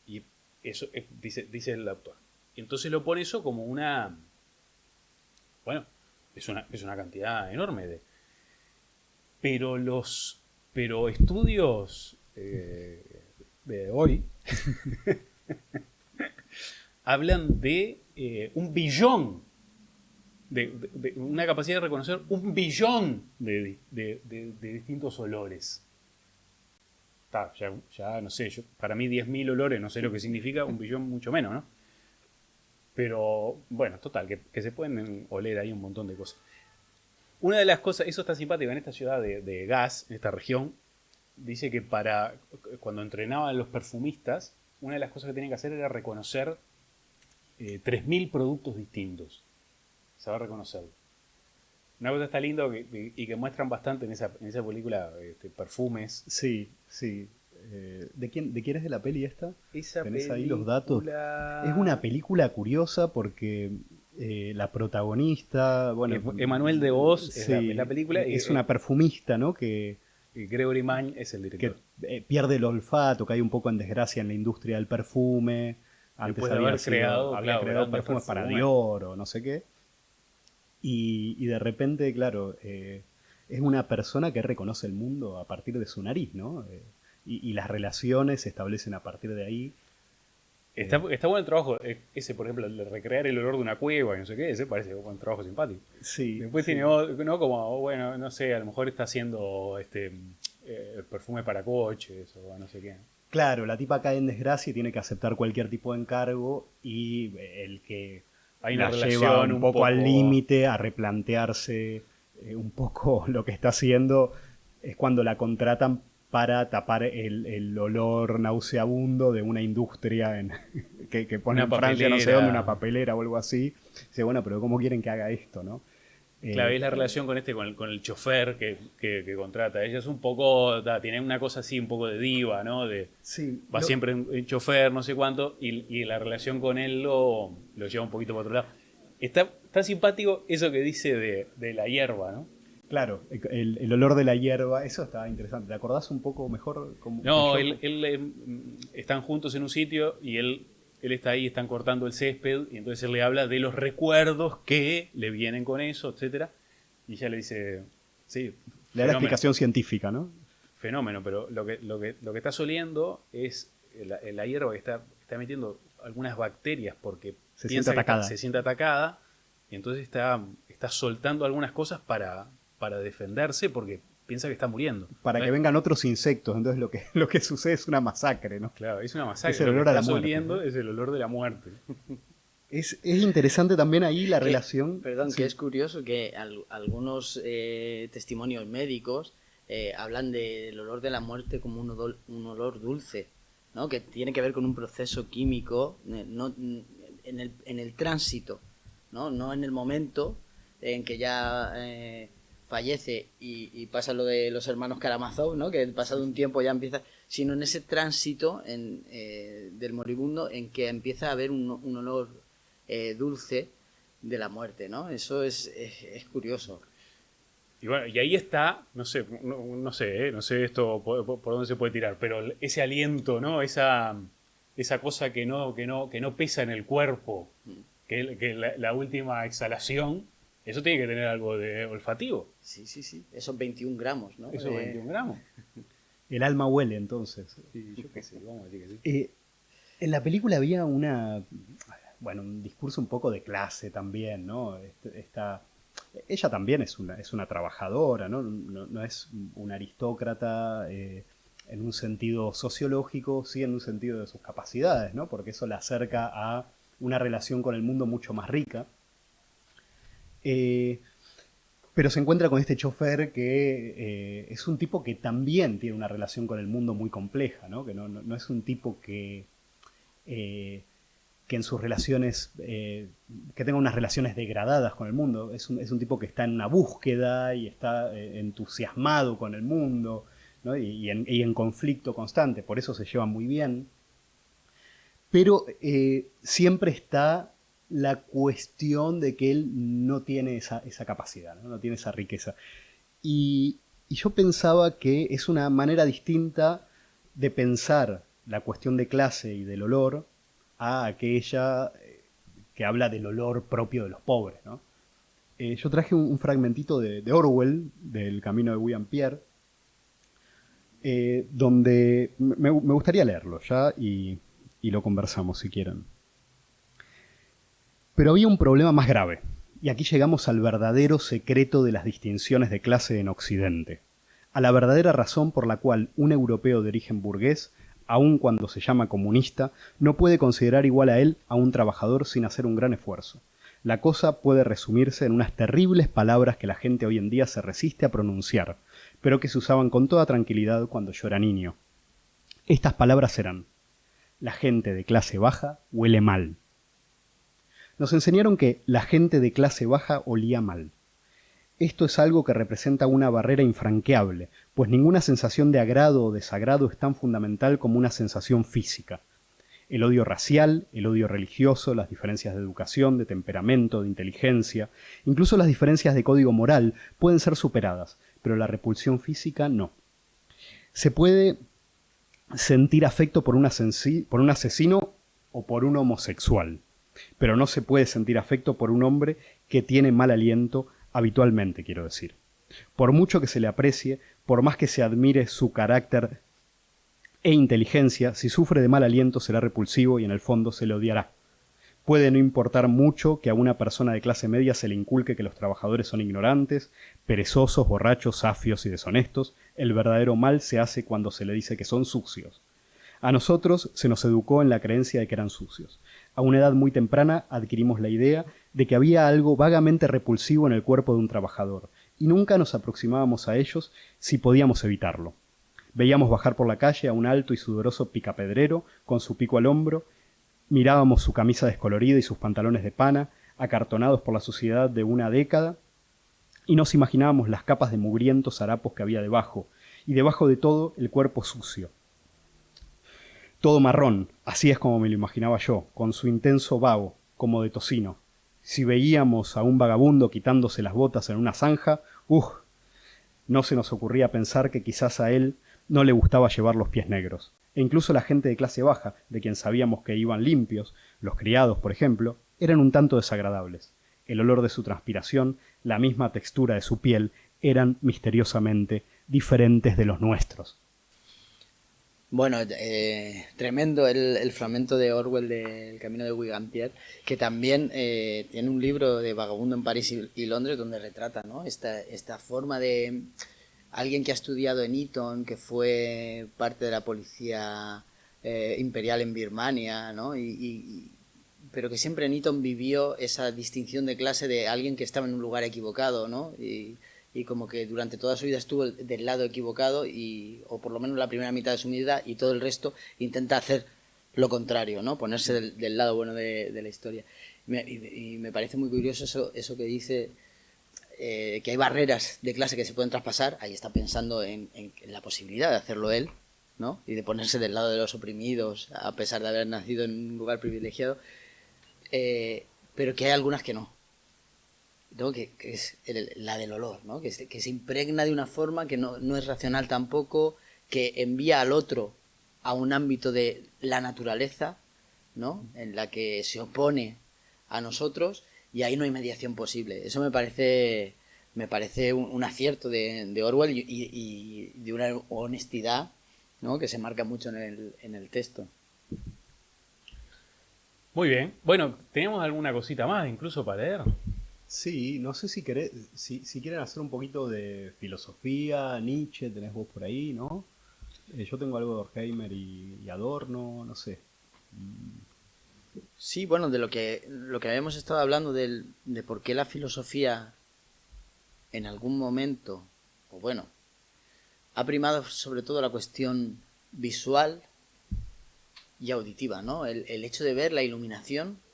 y eso dice el autor. Y entonces lo pone eso como bueno, es una cantidad enorme pero estudios de hoy hablan de un billón de una capacidad de reconocer un billón de distintos olores. Ya no sé, para mí 10.000 olores no sé lo que significa, un billón mucho menos, ¿no? Pero bueno, total, que se pueden oler ahí un montón de cosas. Una de las cosas, eso está simpático en esta ciudad de Gas, en esta región, dice que cuando entrenaban a los perfumistas, una de las cosas que tenían que hacer era reconocer 3.000 productos distintos. Saber reconocerlo. Una cosa está lindo y que muestran bastante en esa película, perfumes. Sí. ¿De quién es de la peli esta? Esa ¿Tenés película... ahí los datos? Es una película curiosa porque la protagonista, bueno, Emmanuel DeVos sí, es la película. Es una perfumista, ¿no? Que Y Gregory Mann es el que director. pierde el olfato, cae un poco en desgracia en la industria del perfume. Antes Después de había haber creado, había claro, creado grandes perfumes para perfumes. Dior o no sé qué. Y de repente, claro, es una persona que reconoce el mundo a partir de su nariz, ¿no? Y las relaciones se establecen a partir de ahí. Está bueno el trabajo. Ese, por ejemplo, el de recrear el olor de una cueva y no sé qué, ese parece un trabajo simpático. Sí. Después sí. tiene, ¿no? Como, bueno, no sé, a lo mejor está haciendo perfume para coches o no sé qué. Claro, la tipa cae en desgracia y tiene que aceptar cualquier tipo de encargo y el que Hay una la relación lleva un un poco al poco- límite a replantearse un poco lo que está haciendo es cuando la contratan para tapar el olor nauseabundo de una industria que pone Una en Francia, no sé papelera. dónde, una papelera o algo así. Dice, bueno, pero ¿cómo quieren que haga esto, no? Claro, es la relación con el chofer que contrata. Ella es un poco, tiene una cosa así, un poco de diva, ¿no? Sí, Va siempre en chofer, no sé cuánto, y la relación con él lo lleva un poquito para otro lado. Está simpático eso que dice de la hierba, ¿no? Claro, el olor de la hierba, eso está interesante. ¿Te acordás un poco mejor? No, que yo? están juntos en un sitio y él está ahí, están cortando el césped, y entonces él le habla de los recuerdos que le vienen con eso, etcétera. Y ella le dice, sí, Le da la fenómeno. explicación científica, ¿no? Fenómeno, pero lo que está oliendo es la hierba que está metiendo algunas bacterias porque Se piensa siente que atacada. se siente atacada, y entonces está soltando algunas cosas para defenderse porque piensa que está muriendo. Para que vengan otros insectos. Entonces lo que sucede es una masacre, ¿no? Claro, es una masacre. Es el Lo que olor a la estás muerte, oliendo ¿no? es el olor de la muerte. Es interesante también ahí la Que- relación. Perdón, Sí. que es curioso que algunos testimonios médicos hablan del olor de la muerte como un olor dulce, ¿no? Que tiene que ver con un proceso químico en el tránsito, ¿no? No en el momento en que ya fallece y pasa lo de los hermanos Karamazov, ¿no? Que pasado un tiempo ya empieza, sino en ese tránsito del moribundo en que empieza a haber un olor dulce de la muerte, ¿no? Eso es curioso. Y bueno, y ahí está, no sé esto por dónde se puede tirar, pero ese aliento, ¿no? Esa cosa que no pesa en el cuerpo, que la última exhalación, eso tiene que tener algo de olfativo. Sí, sí, sí. Esos 21 gramos, ¿no? Eso 21 gramos. El alma huele, entonces. Sí, yo qué sé, vamos a decir que sí. En la película había un discurso un poco de clase también, ¿no? Ella también es una trabajadora, ¿no? No es una aristócrata en un sentido sociológico, sí en un sentido de sus capacidades, ¿no? Porque eso la acerca a una relación con el mundo mucho más rica. Pero se encuentra con este chofer que es un tipo que también tiene una relación con el mundo muy compleja, ¿no? Que no es un tipo que en sus relaciones, que tenga unas relaciones degradadas con el mundo. Es un tipo que está en una búsqueda y está entusiasmado con el mundo, ¿no? y en conflicto constante, por eso se llevan muy bien. Pero siempre está la cuestión de que él no tiene esa capacidad, ¿no? Tiene esa riqueza. Y yo pensaba que es una manera distinta de pensar la cuestión de clase y del olor a aquella que habla del olor propio de los pobres, ¿no? Yo traje un fragmentito de Orwell, del Camino de William Pierre, donde me gustaría leerlo ya y lo conversamos si quieren. Pero había un problema más grave, y aquí llegamos al verdadero secreto de las distinciones de clase en Occidente, a la verdadera razón por la cual un europeo de origen burgués, aun cuando se llama comunista, no puede considerar igual a él a un trabajador sin hacer un gran esfuerzo. La cosa puede resumirse en unas terribles palabras que la gente hoy en día se resiste a pronunciar, pero que se usaban con toda tranquilidad cuando yo era niño. Estas palabras eran: la gente de clase baja huele mal. Nos enseñaron que la gente de clase baja olía mal. Esto es algo que representa una barrera infranqueable, pues ninguna sensación de agrado o desagrado es tan fundamental como una sensación física. El odio racial, el odio religioso, las diferencias de educación, de temperamento, de inteligencia, incluso las diferencias de código moral pueden ser superadas, pero la repulsión física no. Se puede sentir afecto por un asesino o por un homosexual, pero no se puede sentir afecto por un hombre que tiene mal aliento habitualmente, quiero decir. Por mucho que se le aprecie, por más que se admire su carácter e inteligencia, si sufre de mal aliento será repulsivo y en el fondo se le odiará. Puede no importar mucho que a una persona de clase media se le inculque que los trabajadores son ignorantes, perezosos, borrachos, safios y deshonestos. El verdadero mal se hace cuando se le dice que son sucios. A nosotros se nos educó en la creencia de que eran sucios. A una edad muy temprana adquirimos la idea de que había algo vagamente repulsivo en el cuerpo de un trabajador, y nunca nos aproximábamos a ellos si podíamos evitarlo. Veíamos bajar por la calle a un alto y sudoroso picapedrero con su pico al hombro. Mirábamos su camisa descolorida y sus pantalones de pana, acartonados por la suciedad de una década, y nos imaginábamos las capas de mugrientos harapos que había debajo, y debajo de todo el cuerpo sucio. Todo marrón, así es como me lo imaginaba yo, con su intenso vaho, como de tocino. Si veíamos a un vagabundo quitándose las botas en una zanja, no se nos ocurría pensar que quizás a él no le gustaba llevar los pies negros. E incluso la gente de clase baja, de quien sabíamos que iban limpios, los criados, por ejemplo, eran un tanto desagradables. El olor de su transpiración, la misma textura de su piel, eran misteriosamente diferentes de los nuestros. Bueno, tremendo el fragmento de Orwell del Camino de Guy-Gampier, que también tiene un libro de Vagabundo en París y Londres donde retrata, ¿no?, esta forma de alguien que ha estudiado en Eton, que fue parte de la policía imperial en Birmania, ¿no?, pero que siempre en Eton vivió esa distinción de clase de alguien que estaba en un lugar equivocado, ¿no?, y como que durante toda su vida estuvo del lado equivocado, o por lo menos la primera mitad de su vida, y todo el resto intenta hacer lo contrario, ¿no?, ponerse del lado bueno de la historia. Y me parece muy curioso eso que dice, que hay barreras de clase que se pueden traspasar. Ahí está pensando en la posibilidad de hacerlo él, ¿no?, y de ponerse del lado de los oprimidos, a pesar de haber nacido en un lugar privilegiado, pero que hay algunas que no. ¿No? Que es la del olor, ¿no?, que se impregna de una forma que no es racional tampoco, que envía al otro a un ámbito de la naturaleza, ¿no?, en la que se opone a nosotros, y ahí no hay mediación posible. Eso me parece un acierto de Orwell y de una honestidad, ¿no?, que se marca mucho en el texto. Muy bien. Bueno, ¿tenemos alguna cosita más incluso para leer? Sí, no sé si quieren hacer un poquito de filosofía, Nietzsche, tenés vos por ahí, ¿no? Yo tengo algo de Horkheimer y Adorno, no sé. Sí, bueno, de lo que habíamos estado hablando de por qué la filosofía en algún momento, o bueno, ha primado sobre todo la cuestión visual y auditiva, ¿no? El hecho de ver la iluminación.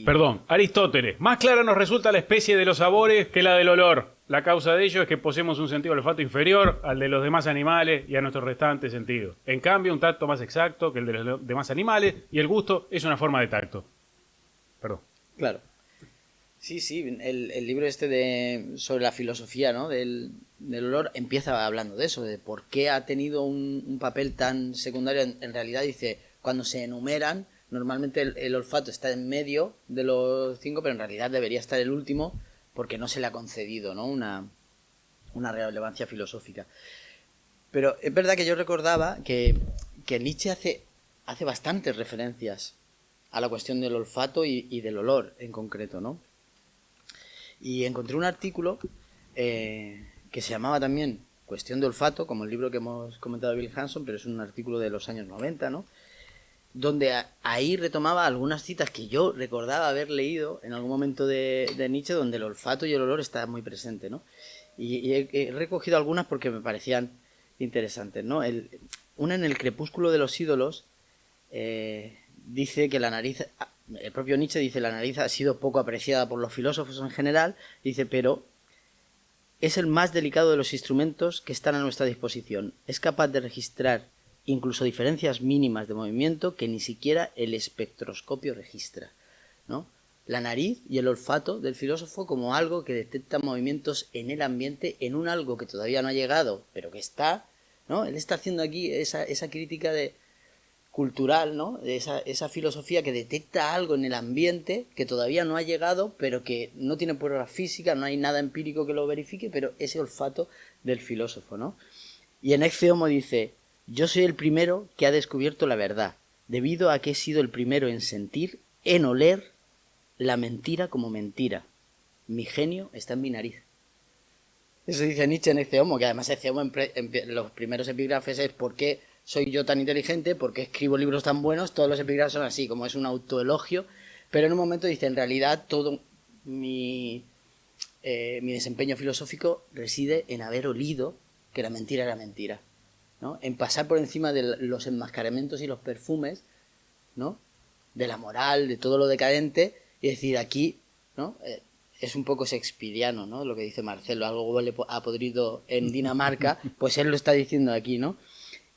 Perdón, Aristóteles. Más clara nos resulta la especie de los sabores que la del olor. La causa de ello es que poseemos un sentido del olfato inferior al de los demás animales y a nuestros restantes sentidos. En cambio, un tacto más exacto que el de los demás animales, y el gusto es una forma de tacto. Perdón. Claro. Sí, el libro sobre la filosofía, ¿no?, del olor, empieza hablando de eso, de por qué ha tenido un papel tan secundario. En realidad dice, cuando se enumeran, normalmente el olfato está en medio de los 5, pero en realidad debería estar el último, porque no se le ha concedido, ¿no?, una relevancia filosófica. Pero es verdad que yo recordaba que Nietzsche hace bastantes referencias a la cuestión del olfato y del olor en concreto, ¿no? Y encontré un artículo que se llamaba también Cuestión de olfato, como el libro que hemos comentado de Bill Hanson, pero es un artículo de los años 90, ¿no?, donde ahí retomaba algunas citas que yo recordaba haber leído en algún momento de Nietzsche, donde el olfato y el olor está muy presente, ¿no? Y he recogido algunas porque me parecían interesantes, ¿no? Una, en El crepúsculo de los ídolos, dice que la nariz, el propio Nietzsche dice, la nariz ha sido poco apreciada por los filósofos en general, dice, pero es el más delicado de los instrumentos que están a nuestra disposición. Es capaz de registrar incluso diferencias mínimas de movimiento que ni siquiera el espectroscopio registra, ¿no? la nariz y el olfato del filósofo como algo que detecta movimientos en el ambiente, en un algo que todavía no ha llegado, pero que está, ¿no? Él está haciendo aquí esa crítica cultural, ¿no? De esa filosofía que detecta algo en el ambiente que todavía no ha llegado, pero que no tiene pruebas físicas, no hay nada empírico que lo verifique, pero ese olfato del filósofo, ¿no? Y en Ecce Homo dice: yo soy el primero que ha descubierto la verdad, debido a que he sido el primero en sentir, en oler la mentira como mentira. Mi genio está en mi nariz. Eso dice Nietzsche en Ecce Homo, que además Ecce Homo los primeros epígrafes es: ¿por qué soy yo tan inteligente? ¿Por qué escribo libros tan buenos? Todos los epígrafes son así, como es un autoelogio, pero en un momento dice: en realidad todo mi desempeño filosófico reside en haber olido que la mentira era mentira, ¿no? En pasar por encima de los enmascaramientos y los perfumes, ¿no? De la moral, de todo lo decadente, y decir, aquí, ¿no? Es un poco shakespeariano, ¿no? Lo que dice Marcelo: algo huele a podrido en Dinamarca, pues él lo está diciendo aquí, ¿no?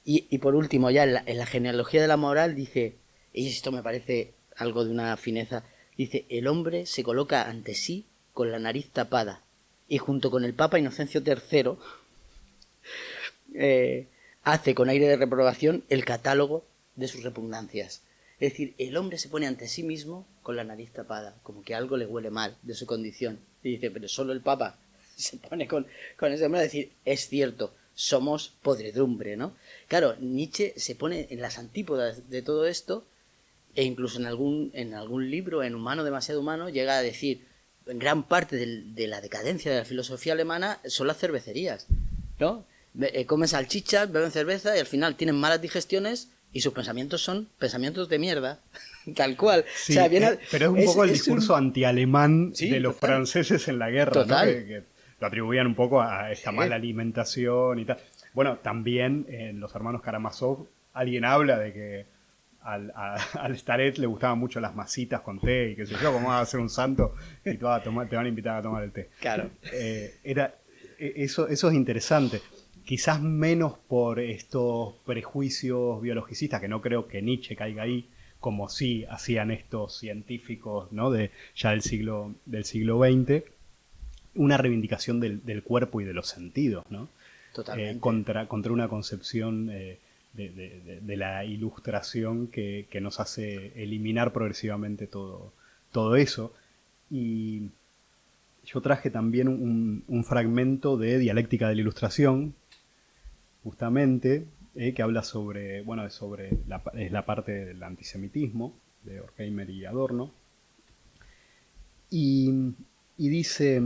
Y por último, ya en la genealogía de la moral dice, y esto me parece algo de una fineza, dice: el hombre se coloca ante sí con la nariz tapada, y junto con el Papa Inocencio III hace con aire de reprobación el catálogo de sus repugnancias. Es decir, el hombre se pone ante sí mismo con la nariz tapada, como que algo le huele mal de su condición. Y dice: pero solo el Papa se pone con ese hombre a decir: es cierto, somos podredumbre, ¿no? Claro, Nietzsche se pone en las antípodas de todo esto, e incluso en algún libro, en Humano demasiado humano, llega a decir: en gran parte de la decadencia de la filosofía alemana son las cervecerías, ¿no? Comen salchichas, beben cerveza y al final tienen malas digestiones y sus pensamientos son pensamientos de mierda, tal cual. Sí, o sea, pero es un poco el discurso antialemán Sí, de los total. franceses en la guerra, Total. ¿no? Que lo atribuían un poco a esta mala alimentación y tal. Bueno, también en Los Hermanos Karamazov alguien habla de que al Staret le gustaban mucho las masitas con té y qué sé yo: ¿cómo vas a ser un santo y te van a invitar a tomar el té? Claro. Eso es interesante. Quizás menos por estos prejuicios biologicistas, que no creo que Nietzsche caiga ahí, como sí hacían estos científicos, ¿no? Ya del siglo XX, una reivindicación del cuerpo y de los sentidos, ¿no? Totalmente. Contra una concepción de la ilustración que nos hace eliminar progresivamente todo eso. Y yo traje también un fragmento de Dialéctica de la Ilustración, justamente, que habla sobre es la parte del antisemitismo de Horkheimer y Adorno, y dice,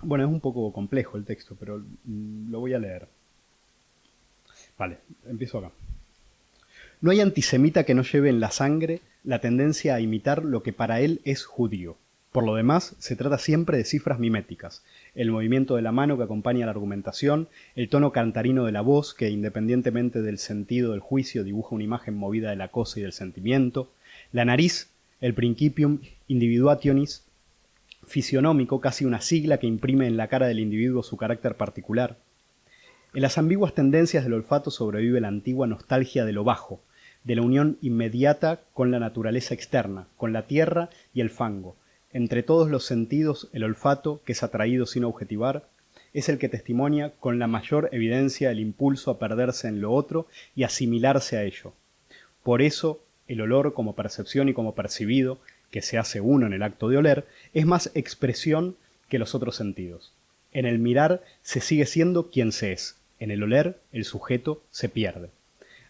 bueno, es un poco complejo el texto, pero lo voy a leer. Vale, empiezo acá. No hay antisemita que no lleve en la sangre la tendencia a imitar lo que para él es judío. Por lo demás, se trata siempre de cifras miméticas: el movimiento de la mano que acompaña la argumentación, el tono cantarino de la voz que, independientemente del sentido del juicio, dibuja una imagen movida de la cosa y del sentimiento, la nariz, el principium individuationis fisionómico, casi una sigla que imprime en la cara del individuo su carácter particular. En las ambiguas tendencias del olfato sobrevive la antigua nostalgia de lo bajo, de la unión inmediata con la naturaleza externa, con la tierra y el fango. Entre todos los sentidos, el olfato, que es atraído sin objetivar, es el que testimonia con la mayor evidencia el impulso a perderse en lo otro y asimilarse a ello. Por eso, el olor como percepción y como percibido, que se hace uno en el acto de oler, es más expresión que los otros sentidos. En el mirar se sigue siendo quien se es, en el oler el sujeto se pierde.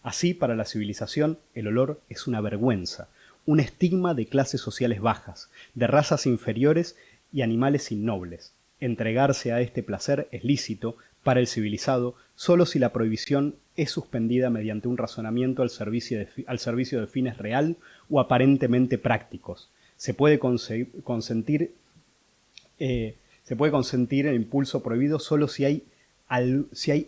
Así, para la civilización, el olor es una vergüenza, un estigma de clases sociales bajas, de razas inferiores y animales innobles. Entregarse a este placer es lícito para el civilizado solo si la prohibición es suspendida mediante un razonamiento al servicio de fines real o aparentemente prácticos. Se puede consentir el impulso prohibido solo si hay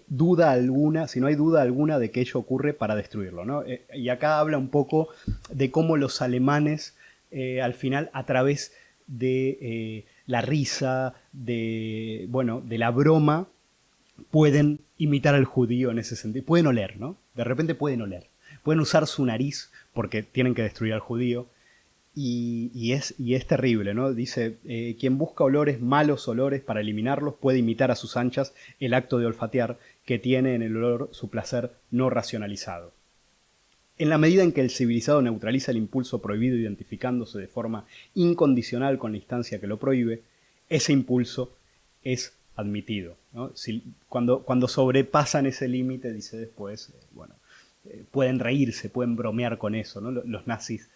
duda alguna, si no hay duda alguna de que ello ocurre para destruirlo, ¿no? Y acá habla un poco de cómo los alemanes, al final, a través de la risa, de la broma, pueden imitar al judío en ese sentido. Pueden oler, ¿no? De repente pueden oler. Pueden usar su nariz porque tienen que destruir al judío. y es terrible, ¿no? Dice, quien busca olores, malos olores, para eliminarlos, puede imitar a sus anchas el acto de olfatear, que tiene en el olor su placer no racionalizado. En la medida en que el civilizado neutraliza el impulso prohibido identificándose de forma incondicional con la instancia que lo prohíbe, ese impulso es admitido, ¿no? Cuando sobrepasan ese límite, dice después, pueden reírse, pueden bromear con eso, ¿no? Los nazis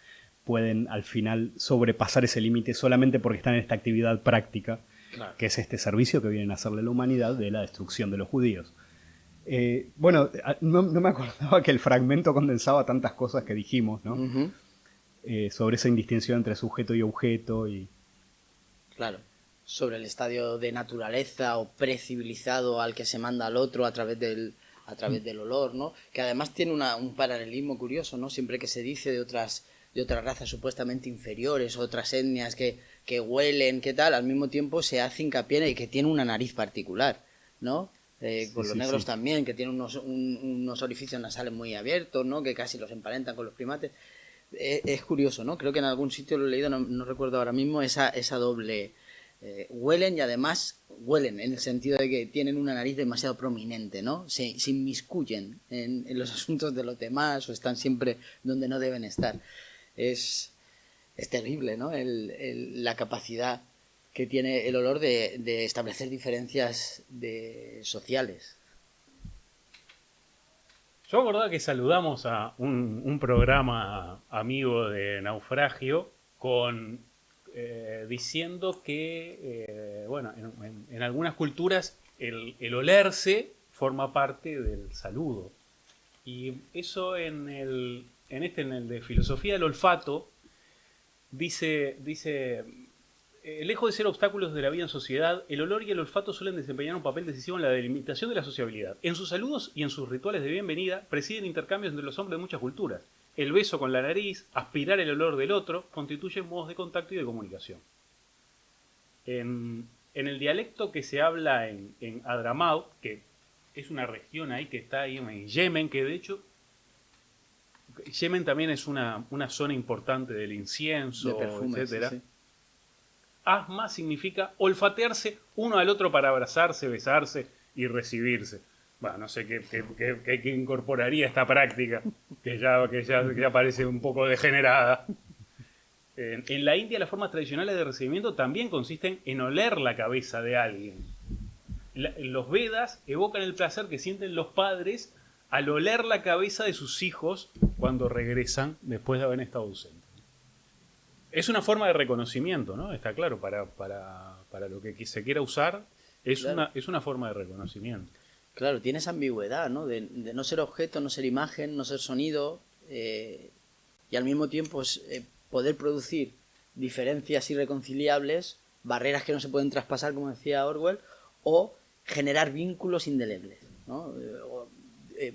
pueden al final sobrepasar ese límite solamente porque están en esta actividad práctica, Claro. que es este servicio que vienen a hacerle a la humanidad de la destrucción de los judíos. No me acordaba que el fragmento condensaba tantas cosas que dijimos, ¿no? Ujú. Sobre esa indistinción entre sujeto y objeto. Claro. Sobre el estadio de naturaleza o precivilizado al que se manda al otro a través del olor, ¿no? Que además tiene un paralelismo curioso, ¿no? Siempre que se dice de otras razas supuestamente inferiores, otras etnias que huelen, ¿qué tal? Al mismo tiempo se hace hincapié en que tiene una nariz particular, ¿no? Con los negros también, que tienen unos orificios nasales muy abiertos, ¿no? Que casi los emparentan con los primates. Es curioso, ¿no? Creo que en algún sitio lo he leído, no recuerdo ahora mismo, esa doble... huelen y además huelen en el sentido de que tienen una nariz demasiado prominente, ¿no? Se inmiscuyen en los asuntos de los demás o están siempre donde no deben estar. Es terrible, ¿no? La capacidad que tiene el olor de establecer diferencias sociales. Yo acordaba que saludamos a un programa amigo de Naufragio diciendo que, en algunas culturas el olerse forma parte del saludo. Y eso en el de filosofía del olfato, dice lejos de ser obstáculos de la vida en sociedad, el olor y el olfato suelen desempeñar un papel decisivo en la delimitación de la sociabilidad. En sus saludos y en sus rituales de bienvenida presiden intercambios entre los hombres de muchas culturas. El beso con la nariz, aspirar el olor del otro, constituyen modos de contacto y de comunicación. En el dialecto que se habla en Hadramaut, que es una región ahí que está ahí en Yemen, que de hecho Yemen también es una zona importante del incienso, De perfumes, etcétera. sí. Asma significa olfatearse uno al otro para abrazarse, besarse y recibirse. Bueno, no sé qué incorporaría esta práctica, que ya parece un poco degenerada. En la India las formas tradicionales de recibimiento también consisten en oler la cabeza de alguien. Los Vedas evocan el placer que sienten los padres al oler la cabeza de sus hijos cuando regresan después de haber estado ausentes. Es una forma de reconocimiento, ¿no? Está claro, para lo que se quiera usar, Claro. es una forma de reconocimiento. Claro, tiene esa ambigüedad, ¿no? De no ser objeto, no ser imagen, no ser sonido, y al mismo tiempo poder producir diferencias irreconciliables, barreras que no se pueden traspasar, como decía Orwell, o generar vínculos indelebles, ¿no?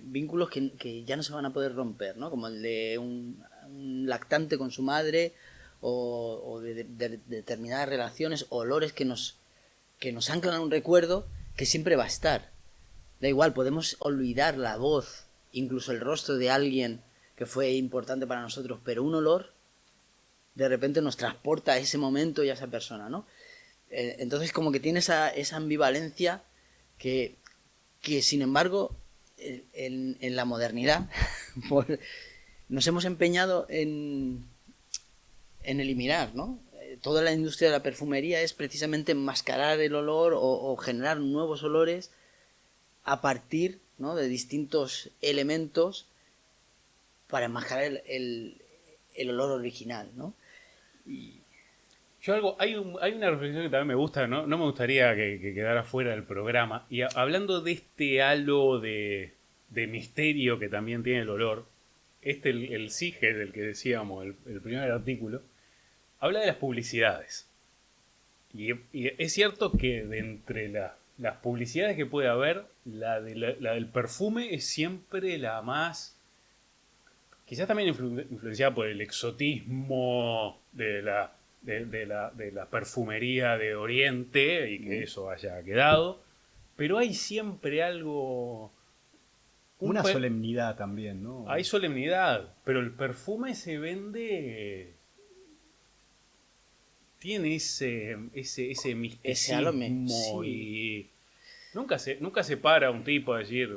Vínculos que ya no se van a poder romper, ¿no? Como el de un lactante con su madre, o de determinadas relaciones, olores que nos anclan a un recuerdo que siempre va a estar. Da igual, podemos olvidar la voz, incluso el rostro de alguien que fue importante para nosotros, pero un olor de repente nos transporta a ese momento y a esa persona, ¿no? Entonces como que tiene esa ambivalencia que sin embargo en la modernidad nos hemos empeñado en eliminar, ¿no? Toda la industria de la perfumería es precisamente enmascarar el olor o generar nuevos olores a partir, ¿no?, de distintos elementos para enmascarar el olor original, ¿no? Hay una reflexión que también me gusta, ¿no? No me gustaría que quedara fuera del programa. Y hablando de este halo de misterio que también tiene el olor, el SIGE del que decíamos, el primer artículo, habla de las publicidades. Y es cierto que de entre las publicidades que puede haber, la del perfume es siempre la más... Quizás también influenciada por el exotismo de la perfumería de Oriente y que eso haya quedado. Pero hay siempre algo... Una solemnidad también, ¿no? Hay solemnidad, pero el perfume se vende tiene ese Ese misticismo aroma, sí. y nunca se para un tipo a decir,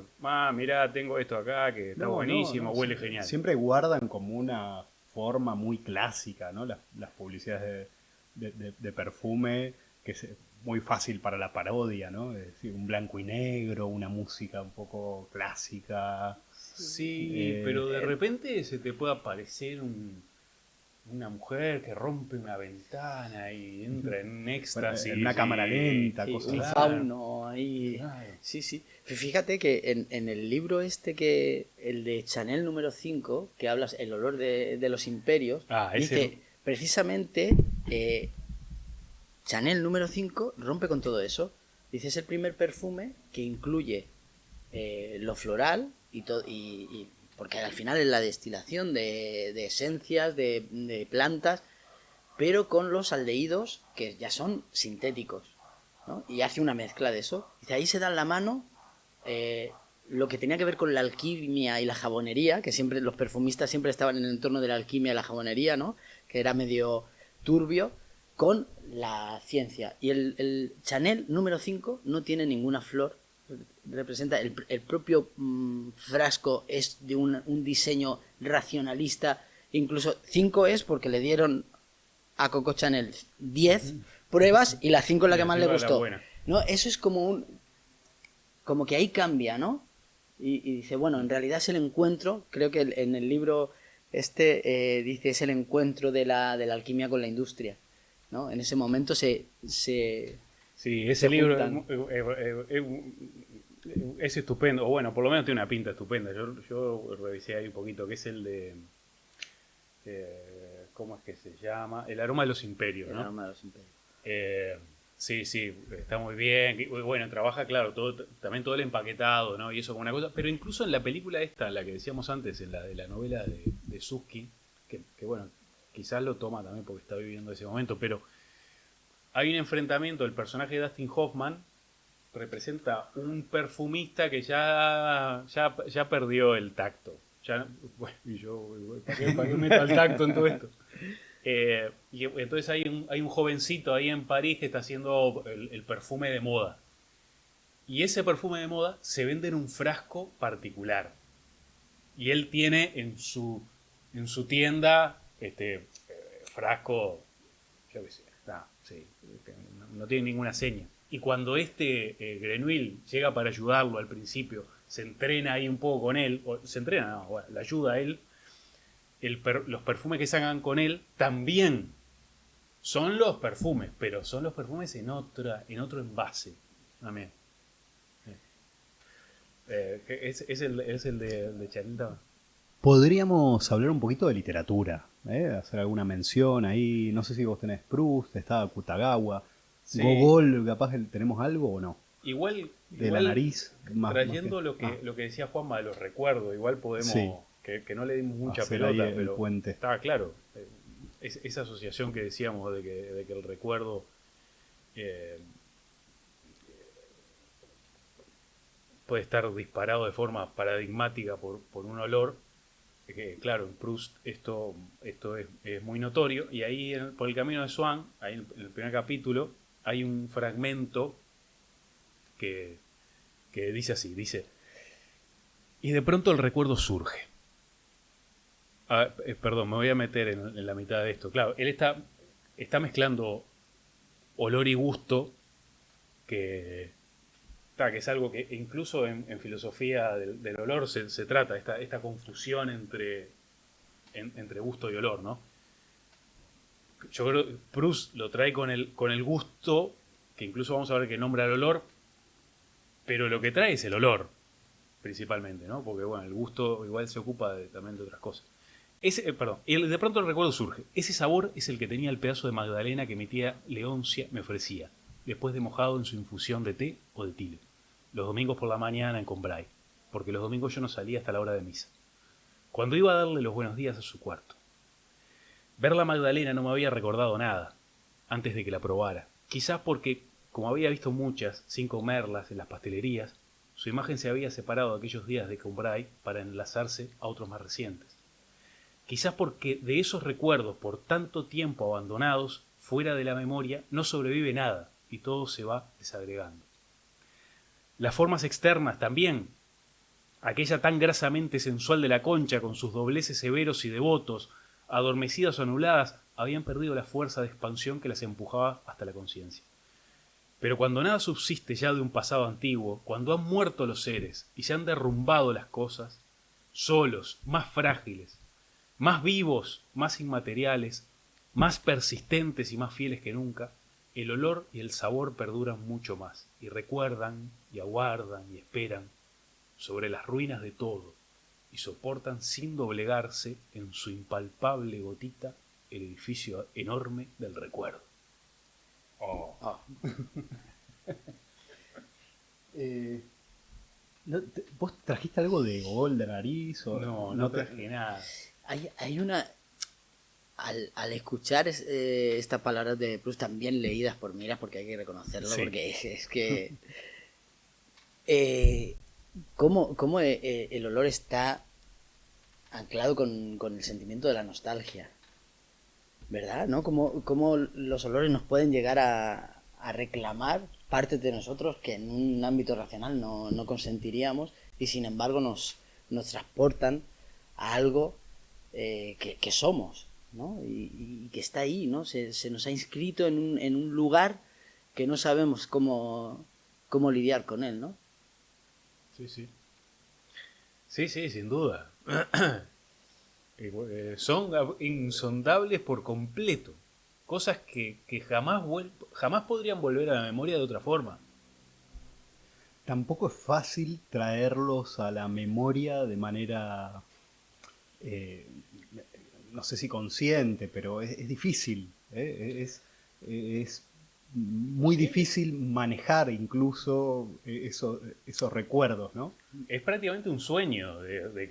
mirá, tengo esto acá que está buenísimo, huele genial. Siempre guardan como una forma muy clásica, ¿no? Las publicidades de perfume, que es muy fácil para la parodia, ¿no? Es decir, un blanco y negro, una música un poco clásica. Sí, pero de repente se te puede aparecer una mujer que rompe una ventana y entra en un éxtasis. En una cámara lenta, Sí, cosas un así. fauno ahí. Claro. Sí, sí. Fíjate que en el libro que el de Chanel número 5, que hablas el olor de los imperios, Ese dice precisamente Chanel número 5 rompe con todo eso. Dice, es el primer perfume que incluye lo floral y porque al final es la destilación de esencias, de plantas, pero con los aldehídos que ya son sintéticos, ¿no? Y hace una mezcla de eso. Y de ahí se dan la mano lo que tenía que ver con la alquimia y la jabonería, que siempre los perfumistas siempre estaban en el entorno de la alquimia y la jabonería, ¿no? Que era medio turbio, con la ciencia. Y el Chanel número 5 no tiene ninguna flor. Representa el propio frasco es de un diseño racionalista. Incluso 5 es porque le dieron a Coco Chanel 10 pruebas y la 5 es la que más le gustó, ¿no? Eso es como que ahí cambia, ¿no? Y dice, bueno, en realidad es el encuentro. Creo que en el libro dice, es el encuentro de la alquimia con la industria, ¿no? En ese momento sí, ese libro es estupendo, o bueno, por lo menos tiene una pinta estupenda. Yo revisé ahí un poquito, que es el de ¿cómo es que se llama? El aroma de los imperios, ¿no? El aroma de los imperios. Sí, está muy bien. Bueno, trabaja, claro, también todo el empaquetado, ¿no? Y eso como una cosa. Pero incluso en la película esta, la que decíamos antes, en la de la novela de Susskind, que bueno, quizás lo toma también porque está viviendo ese momento, pero hay un enfrentamiento. El personaje de Dustin Hoffman representa un perfumista que ya perdió el tacto. Y yo, ¿para qué meto el tacto en todo esto? Y entonces hay un jovencito ahí en París que está haciendo el perfume de moda. Y ese perfume de moda se vende en un frasco particular. Y él tiene en su tienda frasco, yo qué sé, no tiene ninguna seña. Y cuando Grenouille llega para ayudarlo al principio, se entrena ahí un poco con él, le ayuda a él, los perfumes que sacan con él también son los perfumes, pero son los perfumes en otro envase también. Es el de Chanel. Podríamos hablar un poquito de literatura, hacer alguna mención ahí. No sé si vos tenés Proust, está Kutagawa, sí. Gogol, capaz que tenemos algo o no. Igual la nariz. Trayendo lo que decía Juanma de los recuerdos, igual podemos, sí. que no le dimos mucha hacer pelota, pero puente. Está claro. Esa asociación que decíamos de que el recuerdo puede estar disparado de forma paradigmática por un olor. Claro, en Proust esto es muy notorio. Y ahí, por el camino de Swann, ahí en el primer capítulo, hay un fragmento que dice así, y de pronto el recuerdo surge. Perdón, me voy a meter en la mitad de esto. Claro, él está mezclando olor y gusto, que es algo que incluso en filosofía del olor se trata, esta confusión entre gusto y olor, ¿no? Yo creo que Proust lo trae con el gusto, que incluso vamos a ver que nombra el olor, pero lo que trae es el olor, principalmente, ¿no? Porque, bueno, el gusto igual se ocupa también de otras cosas. De pronto el recuerdo surge. Ese sabor es el que tenía el pedazo de magdalena que mi tía Leoncia me ofrecía, después de mojado en su infusión de té o de tilo, los domingos por la mañana en Combray, porque los domingos yo no salía hasta la hora de misa. Cuando iba a darle los buenos días a su cuarto. Ver la magdalena no me había recordado nada, antes de que la probara. Quizás porque, como había visto muchas, sin comerlas, en las pastelerías, su imagen se había separado aquellos días de Combray para enlazarse a otros más recientes. Quizás porque de esos recuerdos por tanto tiempo abandonados fuera de la memoria, no sobrevive nada y todo se va desagregando. Las formas externas también, aquella tan grasamente sensual de la concha con sus dobleces severos y devotos, adormecidas o anuladas, habían perdido la fuerza de expansión que las empujaba hasta la conciencia. Pero cuando nada subsiste ya de un pasado antiguo, cuando han muerto los seres y se han derrumbado las cosas, solos, más frágiles, más vivos, más inmateriales, más persistentes y más fieles que nunca, el olor y el sabor perduran mucho más, y recuerdan, y aguardan, y esperan, sobre las ruinas de todo, y soportan sin doblegarse en su impalpable gotita el edificio enorme del recuerdo. Oh. Ah, ¿Vos trajiste algo de gogol de nariz? O No traje nada. hay una... Al escuchar estas palabras de Proust también leídas por Mira, porque hay que reconocerlo, Sí. porque es que... cómo el olor está anclado con el sentimiento de la nostalgia, ¿verdad? ¿No? Cómo los olores nos pueden llegar a reclamar partes de nosotros que en un ámbito racional no consentiríamos, y sin embargo nos transportan a algo que somos, ¿no? Y que está ahí, ¿no? Se nos ha inscrito en un lugar que no sabemos cómo lidiar con él, ¿no? Sí, sin duda. Son insondables por completo. Cosas que jamás podrían volver a la memoria de otra forma. Tampoco es fácil traerlos a la memoria de manera, no sé si consciente, pero es difícil. Es muy difícil manejar incluso esos recuerdos, ¿no? Es prácticamente un sueño de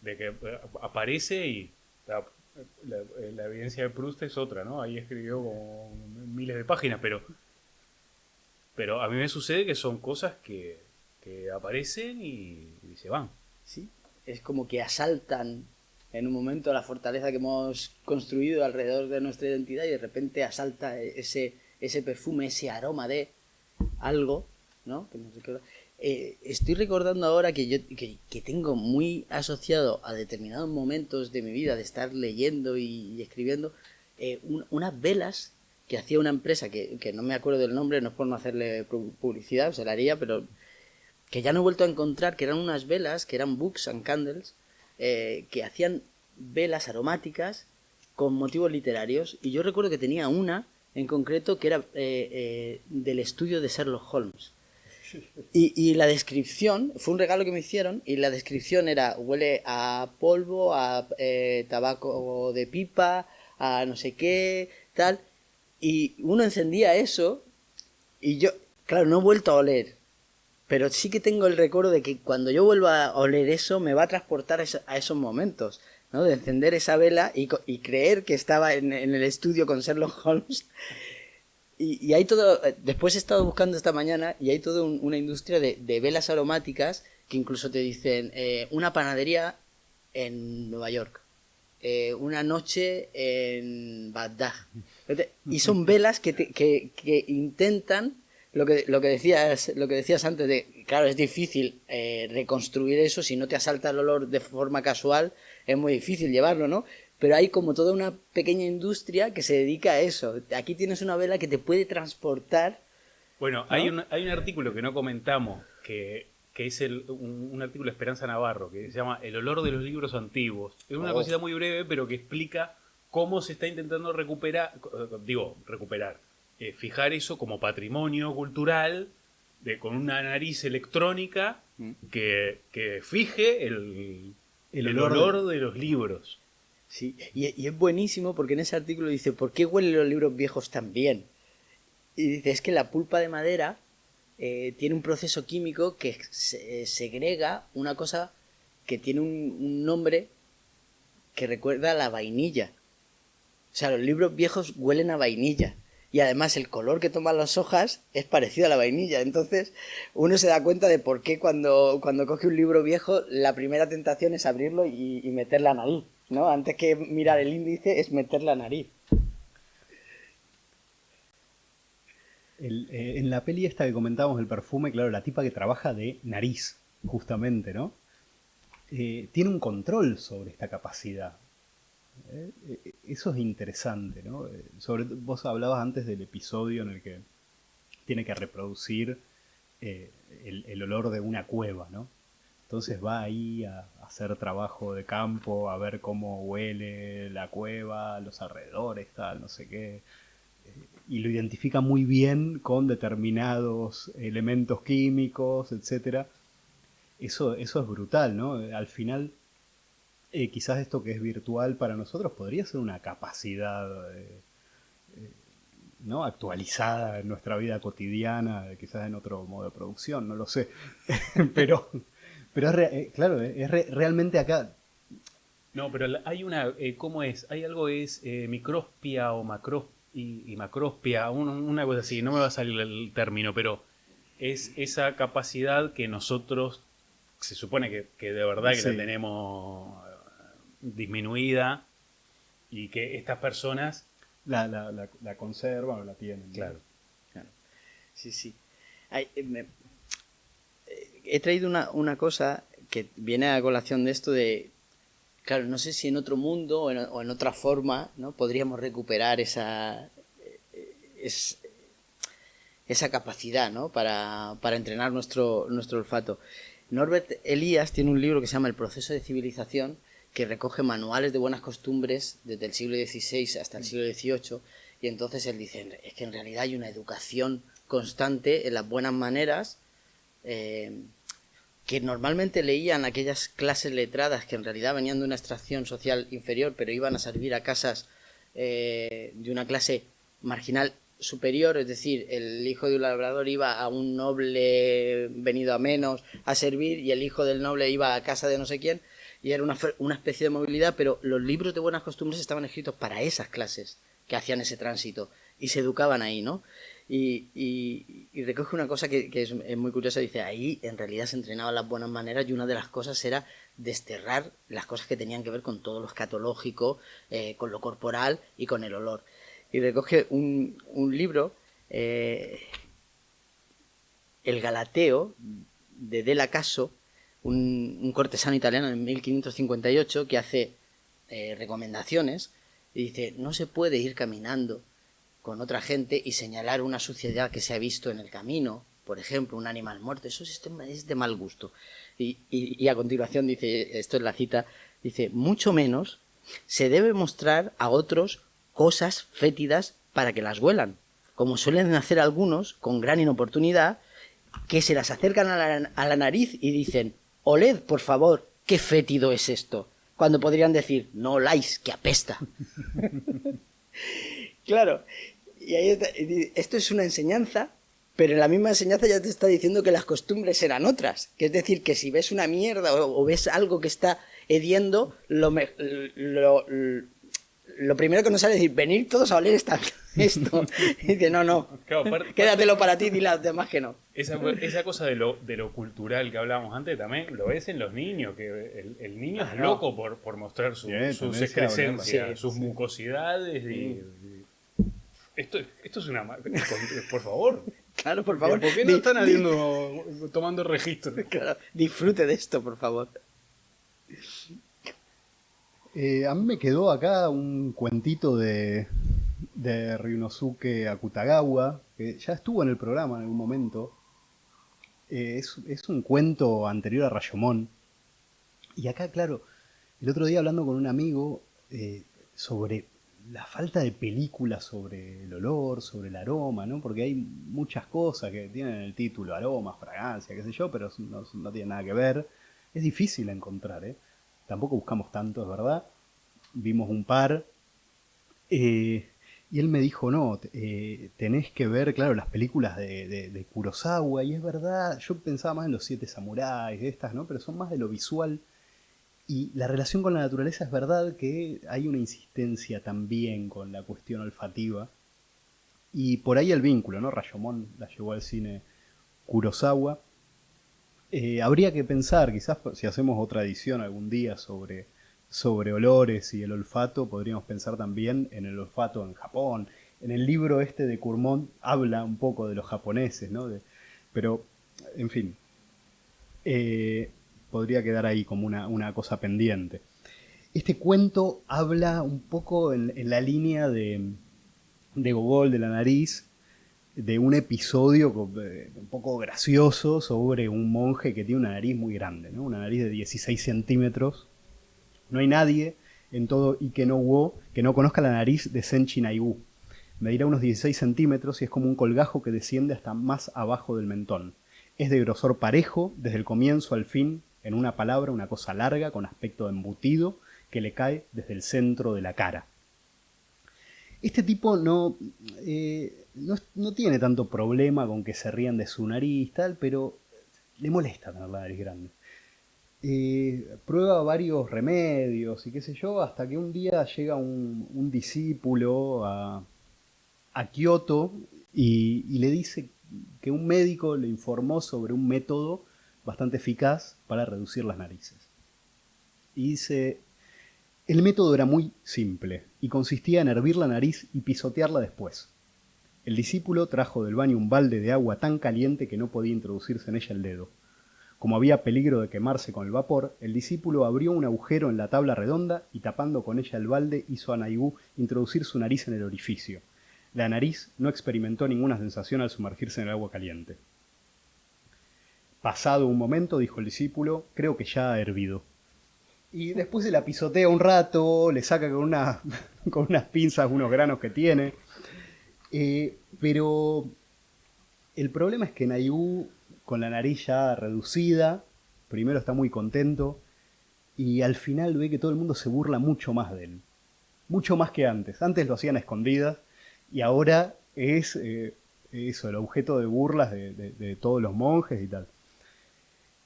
que aparece y la evidencia de Proust es otra, ¿no? Ahí escribió como miles de páginas, pero a mí me sucede que son cosas que aparecen y se van. Sí, es como que asaltan en un momento la fortaleza que hemos construido alrededor de nuestra identidad, y de repente asalta ese perfume, ese aroma de algo, ¿no? Que nos recuerda. Estoy recordando ahora que tengo muy asociado a determinados momentos de mi vida de estar leyendo y escribiendo unas velas que hacía una empresa que no me acuerdo del nombre, no es por no hacerle publicidad, se la haría, pero que ya no he vuelto a encontrar, que eran unas velas, que eran Books and Candles, que hacían velas aromáticas con motivos literarios, y yo recuerdo que tenía una en concreto que era del estudio de Sherlock Holmes. Y la descripción, fue un regalo que me hicieron, y la descripción era: huele a polvo, a tabaco de pipa, a no sé qué, tal. Y uno encendía eso, y yo, claro, no he vuelto a oler, pero sí que tengo el recuerdo de que cuando yo vuelva a oler eso, me va a transportar a esos momentos, ¿no? De encender esa vela y creer que estaba en el estudio con Sherlock Holmes. Y hay todo, después he estado buscando esta mañana, y hay toda una industria de velas aromáticas que incluso te dicen una panadería en Nueva York, una noche en Bagdad, y son velas que intentan lo que decías antes de, claro, es difícil reconstruir eso. Si no te asalta el olor de forma casual, es muy difícil llevarlo, ¿no? Pero hay como toda una pequeña industria que se dedica a eso. Aquí tienes una vela que te puede transportar. Bueno, ¿no? hay un artículo que no comentamos, que es un artículo de Esperanza Navarro, que se llama El olor de los libros antiguos. Es una cosita muy breve, pero que explica cómo se está intentando fijar eso como patrimonio cultural, con una nariz electrónica que fije el olor de los libros. Sí, y es buenísimo porque en ese artículo dice: ¿por qué huelen los libros viejos tan bien? Y dice: es que la pulpa de madera tiene un proceso químico que segrega una cosa que tiene un nombre que recuerda a la vainilla. O sea, los libros viejos huelen a vainilla. Y además el color que toman las hojas es parecido a la vainilla. Entonces uno se da cuenta de por qué cuando coge un libro viejo, la primera tentación es abrirlo y meter la nariz, ¿no? Antes que mirar el índice es meter la nariz. En la peli esta que comentábamos del perfume, claro, la tipa que trabaja de nariz, justamente, ¿no? Tiene un control sobre esta capacidad. Eso es interesante, ¿no? Vos hablabas antes del episodio en el que tiene que reproducir el olor de una cueva, ¿no? Entonces va ahí a hacer trabajo de campo, a ver cómo huele la cueva, los alrededores, tal, no sé qué. Y lo identifica muy bien con determinados elementos químicos, etcétera. Eso es brutal, ¿no? Al final, quizás esto que es virtual para nosotros podría ser una capacidad, ¿no? Actualizada en nuestra vida cotidiana, quizás en otro modo de producción, no lo sé. pero claro, realmente acá. No, pero hay una, ¿cómo es? Hay algo que es microspia o y macrospia, una cosa así, no me va a salir el término, pero es esa capacidad que nosotros, se supone que de verdad que Sí. la tenemos disminuida y que estas personas, La conservan o la tienen, ¿no? claro, Sí, sí. He traído una cosa que viene a colación de esto de, claro, no sé si en otro mundo o en otra forma, ¿no? Podríamos recuperar esa capacidad, ¿no? Para entrenar nuestro olfato. Norbert Elias tiene un libro que se llama El proceso de civilización, que recoge manuales de buenas costumbres desde el siglo XVI hasta el siglo XVIII, y entonces él dice, es que en realidad hay una educación constante en las buenas maneras, que normalmente leían aquellas clases letradas que en realidad venían de una extracción social inferior, pero iban a servir a casas de una clase marginal superior, es decir, el hijo de un labrador iba a un noble venido a menos a servir, y el hijo del noble iba a casa de no sé quién, y era una especie de movilidad, pero los libros de buenas costumbres estaban escritos para esas clases que hacían ese tránsito y se educaban ahí, ¿no? Y recoge una cosa que es muy curiosa, dice, ahí en realidad se entrenaban las buenas maneras, y una de las cosas era desterrar las cosas que tenían que ver con todo lo escatológico, con lo corporal y con el olor. Y recoge un libro, El Galateo, de Della Caso, un cortesano italiano en 1558, que hace recomendaciones, y dice, no se puede ir caminando con otra gente y señalar una suciedad que se ha visto en el camino, por ejemplo, un animal muerto, eso es de mal gusto. Y a continuación dice, esto es la cita, dice, mucho menos se debe mostrar a otros cosas fétidas para que las huelan, como suelen hacer algunos con gran inoportunidad, que se las acercan a la nariz y dicen, oled, por favor, qué fétido es esto, cuando podrían decir, no oláis, que apesta. Claro, y ahí está, esto es una enseñanza, pero en la misma enseñanza ya te está diciendo que las costumbres eran otras, que es decir, que si ves una mierda o ves algo que está hediendo, lo primero que nos sale es decir, venid todos a oler esto. Y dice, no, claro, quédatelo para ti y dile a los demás que no. Esa cosa de lo cultural que hablábamos antes también lo ves en los niños, que el niño es loco por mostrar sus excrescencias, sus mucosidades. Esto es una... Por favor. Claro, por favor. ¿Por qué no están tomando registro? Claro, disfrute de esto, por favor. A mí me quedó acá un cuentito de Ryunosuke Akutagawa, que ya estuvo en el programa en algún momento. Es un cuento anterior a Rashomon. Y acá, claro, el otro día hablando con un amigo sobre la falta de películas sobre el olor, sobre el aroma, ¿no? Porque hay muchas cosas que tienen en el título, aromas, fragancia, qué sé yo, pero no tienen nada que ver. Es difícil encontrar, ¿eh? Tampoco buscamos tanto, es verdad. Vimos un par. Y él me dijo, no, tenés que ver, claro, las películas de Kurosawa. Y es verdad, yo pensaba más en los 7 samuráis, de estas, ¿no? Pero son más de lo visual. Y la relación con la naturaleza es verdad que hay una insistencia también con la cuestión olfativa. Y por ahí el vínculo, ¿no? Rashomon la llevó al cine Kurosawa. Habría que pensar, quizás si hacemos otra edición algún día sobre olores y el olfato, podríamos pensar también en el olfato en Japón, En el libro este de Curmont habla un poco de los japoneses, ¿no? Pero, en fin, podría quedar ahí como una cosa pendiente. Este cuento habla un poco en la línea de Gogol, de la nariz, de un episodio un poco gracioso sobre un monje que tiene una nariz muy grande, ¿no? Una nariz de 16 centímetros. No hay nadie en todo Ike-no-wo que no conozca la nariz de Senshi Naibu. Medirá unos 16 centímetros y es como un colgajo que desciende hasta más abajo del mentón. Es de grosor parejo, desde el comienzo al fin, en una palabra, una cosa larga, con aspecto de embutido, que le cae desde el centro de la cara. Este tipo no tiene tanto problema con que se rían de su nariz, tal, pero le molesta tener la nariz grande. Prueba varios remedios y qué sé yo, hasta que un día llega un discípulo a Kioto y le dice que un médico le informó sobre un método bastante eficaz para reducir las narices. Y dice, el método era muy simple y consistía en hervir la nariz y pisotearla después. El discípulo trajo del baño un balde de agua tan caliente que no podía introducirse en ella el dedo. Como había peligro de quemarse con el vapor, el discípulo abrió un agujero en la tabla redonda y tapando con ella el balde hizo a Naibu introducir su nariz en el orificio. La nariz no experimentó ninguna sensación al sumergirse en el agua caliente. Pasado un momento, dijo el discípulo, creo que ya ha hervido. Y después se la pisotea un rato, le saca con unas pinzas unos granos que tiene. Pero el problema es que Naibu, con la nariz ya reducida, primero está muy contento y al final ve que todo el mundo se burla mucho más de él. Mucho más que antes. Antes lo hacían a escondidas y ahora es eso, el objeto de burlas de todos los monjes y tal.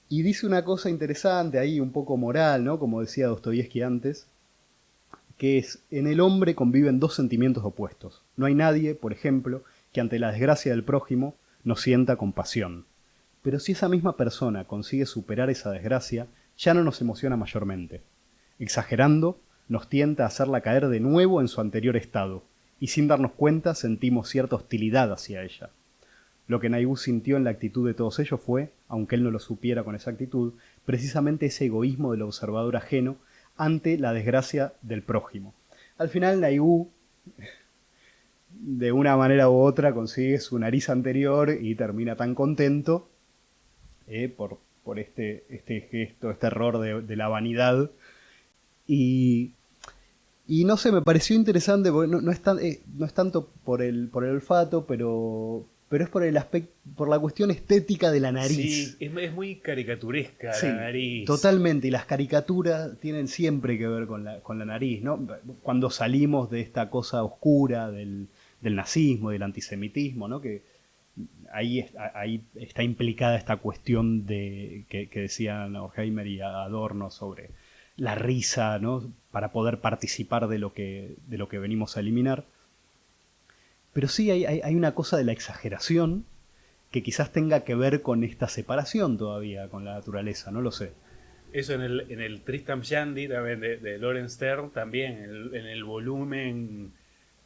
Y dice una cosa interesante ahí, un poco moral, ¿no? Como decía Dostoyevsky antes, que es, en el hombre conviven dos sentimientos opuestos. No hay nadie, por ejemplo, que ante la desgracia del prójimo no sienta compasión. Pero si esa misma persona consigue superar esa desgracia, ya no nos emociona mayormente. Exagerando, nos tienta a hacerla caer de nuevo en su anterior estado, y sin darnos cuenta sentimos cierta hostilidad hacia ella. Lo que Naibu sintió en la actitud de todos ellos fue, aunque él no lo supiera con exactitud, precisamente ese egoísmo del observador ajeno ante la desgracia del prójimo. Al final Naibu, de una manera u otra, consigue su nariz anterior y termina tan contento por este gesto, este error de la vanidad. Y no sé, me pareció interesante, porque no es tanto por el olfato, pero es por el aspecto, por la cuestión estética de la nariz. Sí, es muy caricaturesca Sí, la nariz. totalmente, y las caricaturas tienen siempre que ver con la nariz, ¿no? Cuando salimos de esta cosa oscura del nazismo, del antisemitismo, ¿no? Que ahí está implicada esta cuestión que decían Horkheimer y Adorno sobre la risa, ¿no? Para poder participar de lo que venimos a eliminar. Pero sí hay una cosa de la exageración que quizás tenga que ver con esta separación todavía con la naturaleza, no lo sé. Eso en el Tristram Shandy también de Lawrence Stern, también en el volumen,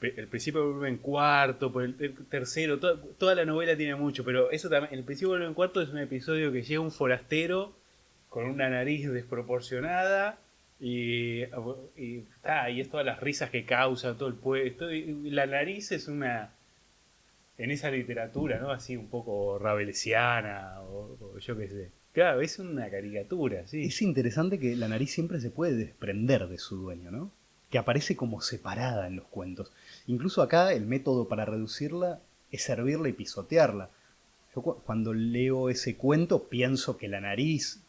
el principio del volumen cuarto, por el tercero, toda la novela tiene mucho, pero eso también, el principio del volumen cuarto es un episodio que llega un forastero con una nariz desproporcionada y es todas las risas que causa todo el pueblo. La nariz es en esa literatura, ¿no? Así un poco rabelesiana o yo qué sé. Claro, es una caricatura, sí. Es interesante que la nariz siempre se puede desprender de su dueño, ¿no? Que aparece como separada en los cuentos. Incluso acá el método para reducirla es servirla y pisotearla. Yo cuando leo ese cuento pienso que la nariz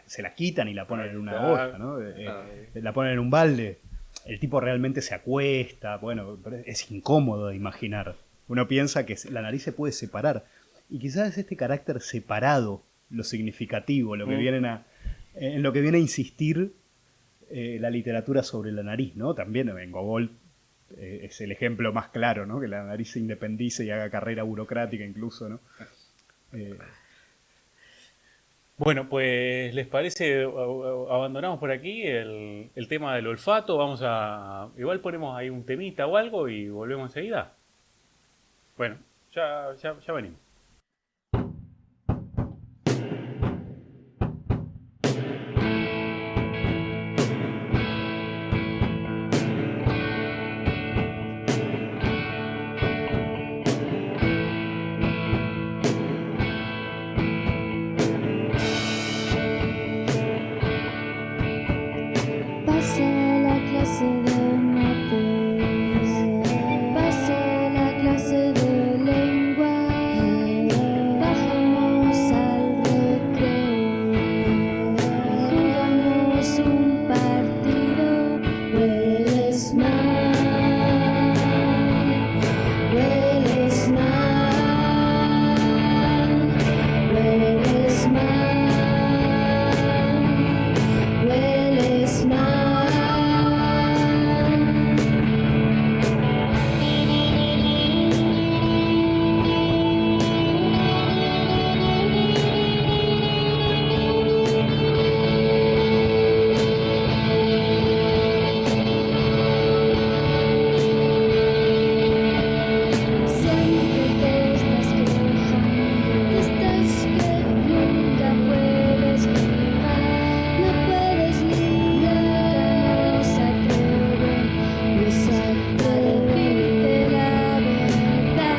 se la quitan y la ponen en una olla, ¿no? La ponen en un balde. El tipo realmente se acuesta, bueno, es incómodo de imaginar. Uno piensa que la nariz se puede separar. Y quizás es este carácter separado lo significativo, lo que en lo que viene a insistir la literatura sobre la nariz, ¿no? También en Gogol es el ejemplo más claro, ¿no? Que la nariz se independice y haga carrera burocrática incluso, ¿no? Bueno, pues ¿les parece? Abandonamos por aquí el tema del olfato. Vamos a... Igual ponemos ahí un temita o algo y volvemos enseguida. Bueno, ya venimos. Pasa la clase de mates, pasa la clase de lengua, bajamos al recreo, jugamos un partido, hueles mal, hueles mal, hueles mal. Hueles mal. Siempre te estás quejando, que nunca puedes jugar, no puedes ligar, no se atreven a decirte la verdad.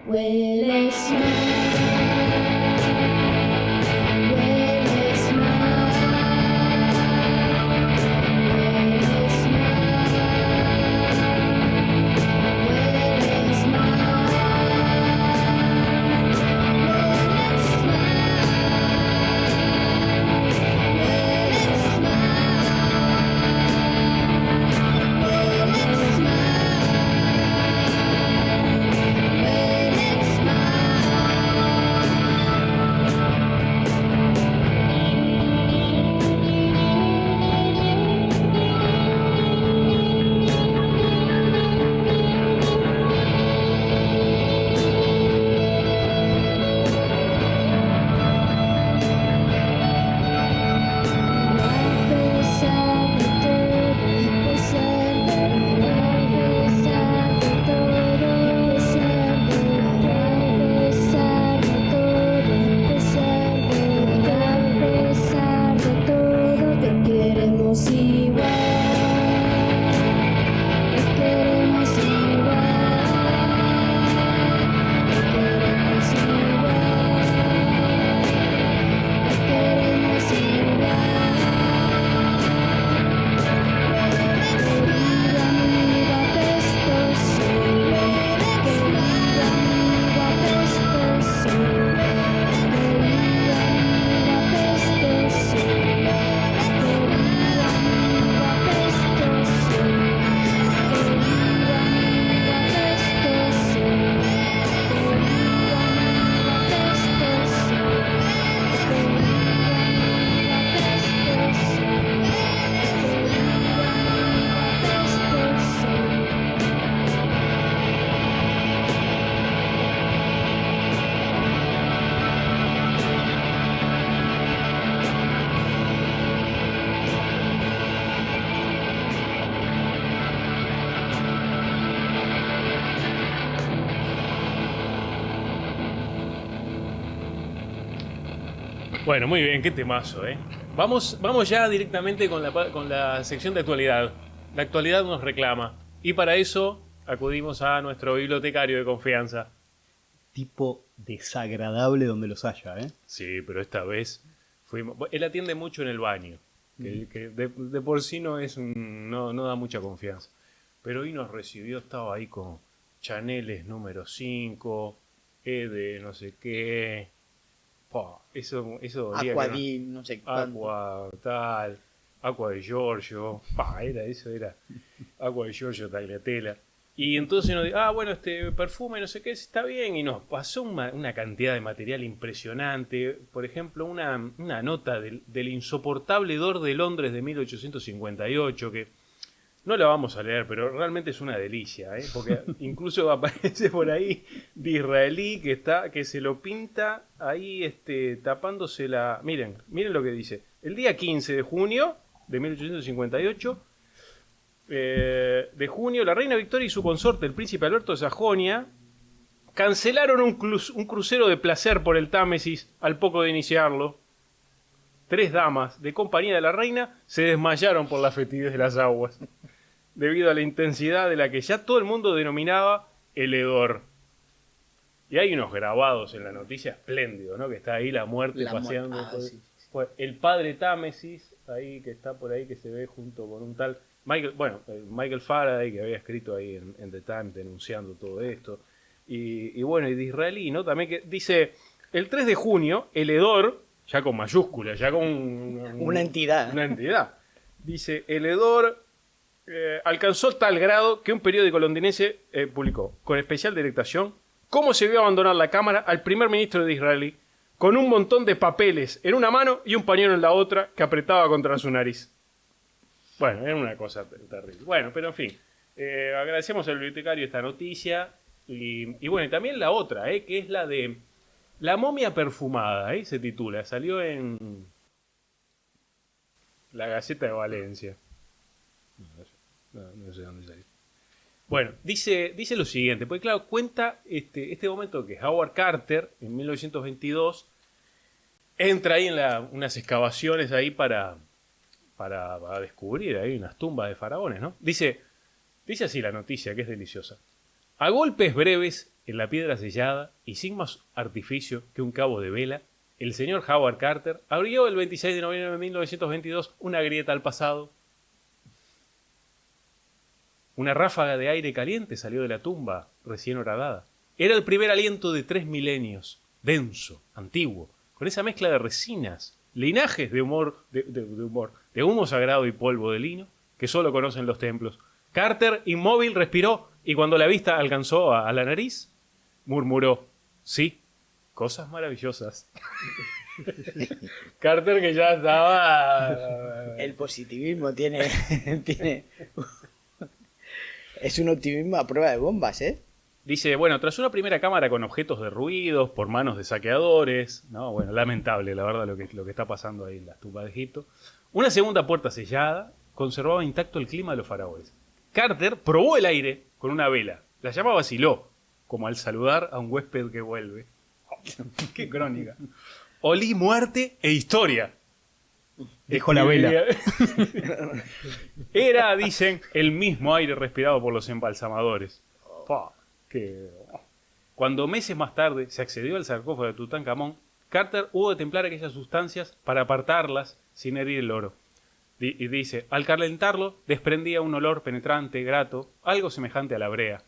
Hueles mal, hueles mal, hueles mal. Hueles mal, hueles Bueno, muy bien, qué temazo, ¿eh? Vamos ya directamente con la sección de actualidad. La actualidad nos reclama. Y para eso acudimos a nuestro bibliotecario de confianza. Tipo desagradable donde los haya, ¿eh? Sí, pero esta vez fuimos... Él atiende mucho en el baño, que de por sí no da mucha confianza. Pero hoy nos recibió, estaba ahí con Chaneles número 5, de no sé qué... Eso dolía. Aquadin, no sé cuánto. Aqua de Giorgio. Era Aqua de Giorgio Tagliatella. Y entonces nos dijo, bueno, este perfume, no sé qué, está bien. Y nos pasó una cantidad de material impresionante. Por ejemplo, una nota del insoportable hedor de Londres de 1858, que No la vamos a leer, pero realmente es una delicia, ¿eh? Porque incluso aparece por ahí Disraeli que se lo pinta ahí tapándose la... Miren lo que dice. El día 15 de junio de 1858, de junio, la reina Victoria y su consorte, el príncipe Alberto de Sajonia, cancelaron un crucero de placer por el Támesis al poco de iniciarlo. 3 damas de compañía de la reina se desmayaron por la fetidez de las aguas, debido a la intensidad de la que ya todo el mundo denominaba el hedor. Y hay unos grabados en la noticia espléndidos, ¿no? Que está ahí la muerte paseando. Sí. Pues, el padre Támesis, ahí que está por ahí, que se ve junto con un tal Michael Faraday, que había escrito ahí en The Times denunciando todo esto. Y bueno, y Disraeli, ¿no? También que dice, el 3 de junio, el hedor, ya con mayúsculas, ya con Una entidad. Una entidad. Dice, el hedor alcanzó tal grado que un periódico londinense publicó, con especial delectación, cómo se vio abandonar la cámara al primer ministro de Disraeli, con un montón de papeles en una mano y un pañuelo en la otra que apretaba contra su nariz. Bueno, era una cosa terrible. Bueno, pero en fin, agradecemos al bibliotecario esta noticia. Y bueno, y también la otra, que es la de La momia perfumada, se titula, salió en la Gaceta de Valencia. No sé dónde salió. Bueno, dice lo siguiente, porque claro, cuenta este momento que Howard Carter, en 1922, entra ahí en unas excavaciones ahí para descubrir ahí unas tumbas de faraones, ¿no? Dice así la noticia, que es deliciosa. A golpes breves en la piedra sellada y sin más artificio que un cabo de vela, el señor Howard Carter abrió el 26 de noviembre de 1922 una grieta al pasado. Una ráfaga de aire caliente salió de la tumba recién horadada. Era el primer aliento de 3 milenios, denso, antiguo, con esa mezcla de resinas, linajes de humo sagrado y polvo de lino que solo conocen los templos. Carter, inmóvil, respiró y cuando la vista alcanzó a la nariz, murmuró, sí, cosas maravillosas. Carter, que ya estaba... El positivismo tiene es un optimismo a prueba de bombas, ¿eh? Dice, bueno, tras una primera cámara con objetos derruidos por manos de saqueadores, no, bueno, lamentable, la verdad, lo que está pasando ahí en las tumbas de Egipto. Una segunda puerta sellada conservaba intacto el clima de los faraones. Carter probó el aire con una vela. La llama vaciló, como al saludar a un huésped que vuelve. ¡Qué crónica! Olí muerte e historia. Dijo la vela. Era, dicen, el mismo aire respirado por los embalsamadores. Cuando meses más tarde se accedió al sarcófago de Tutankamón, Carter hubo de templar aquellas sustancias para apartarlas sin herir el oro. Y dice, al calentarlo desprendía un olor penetrante, grato, algo semejante a la brea.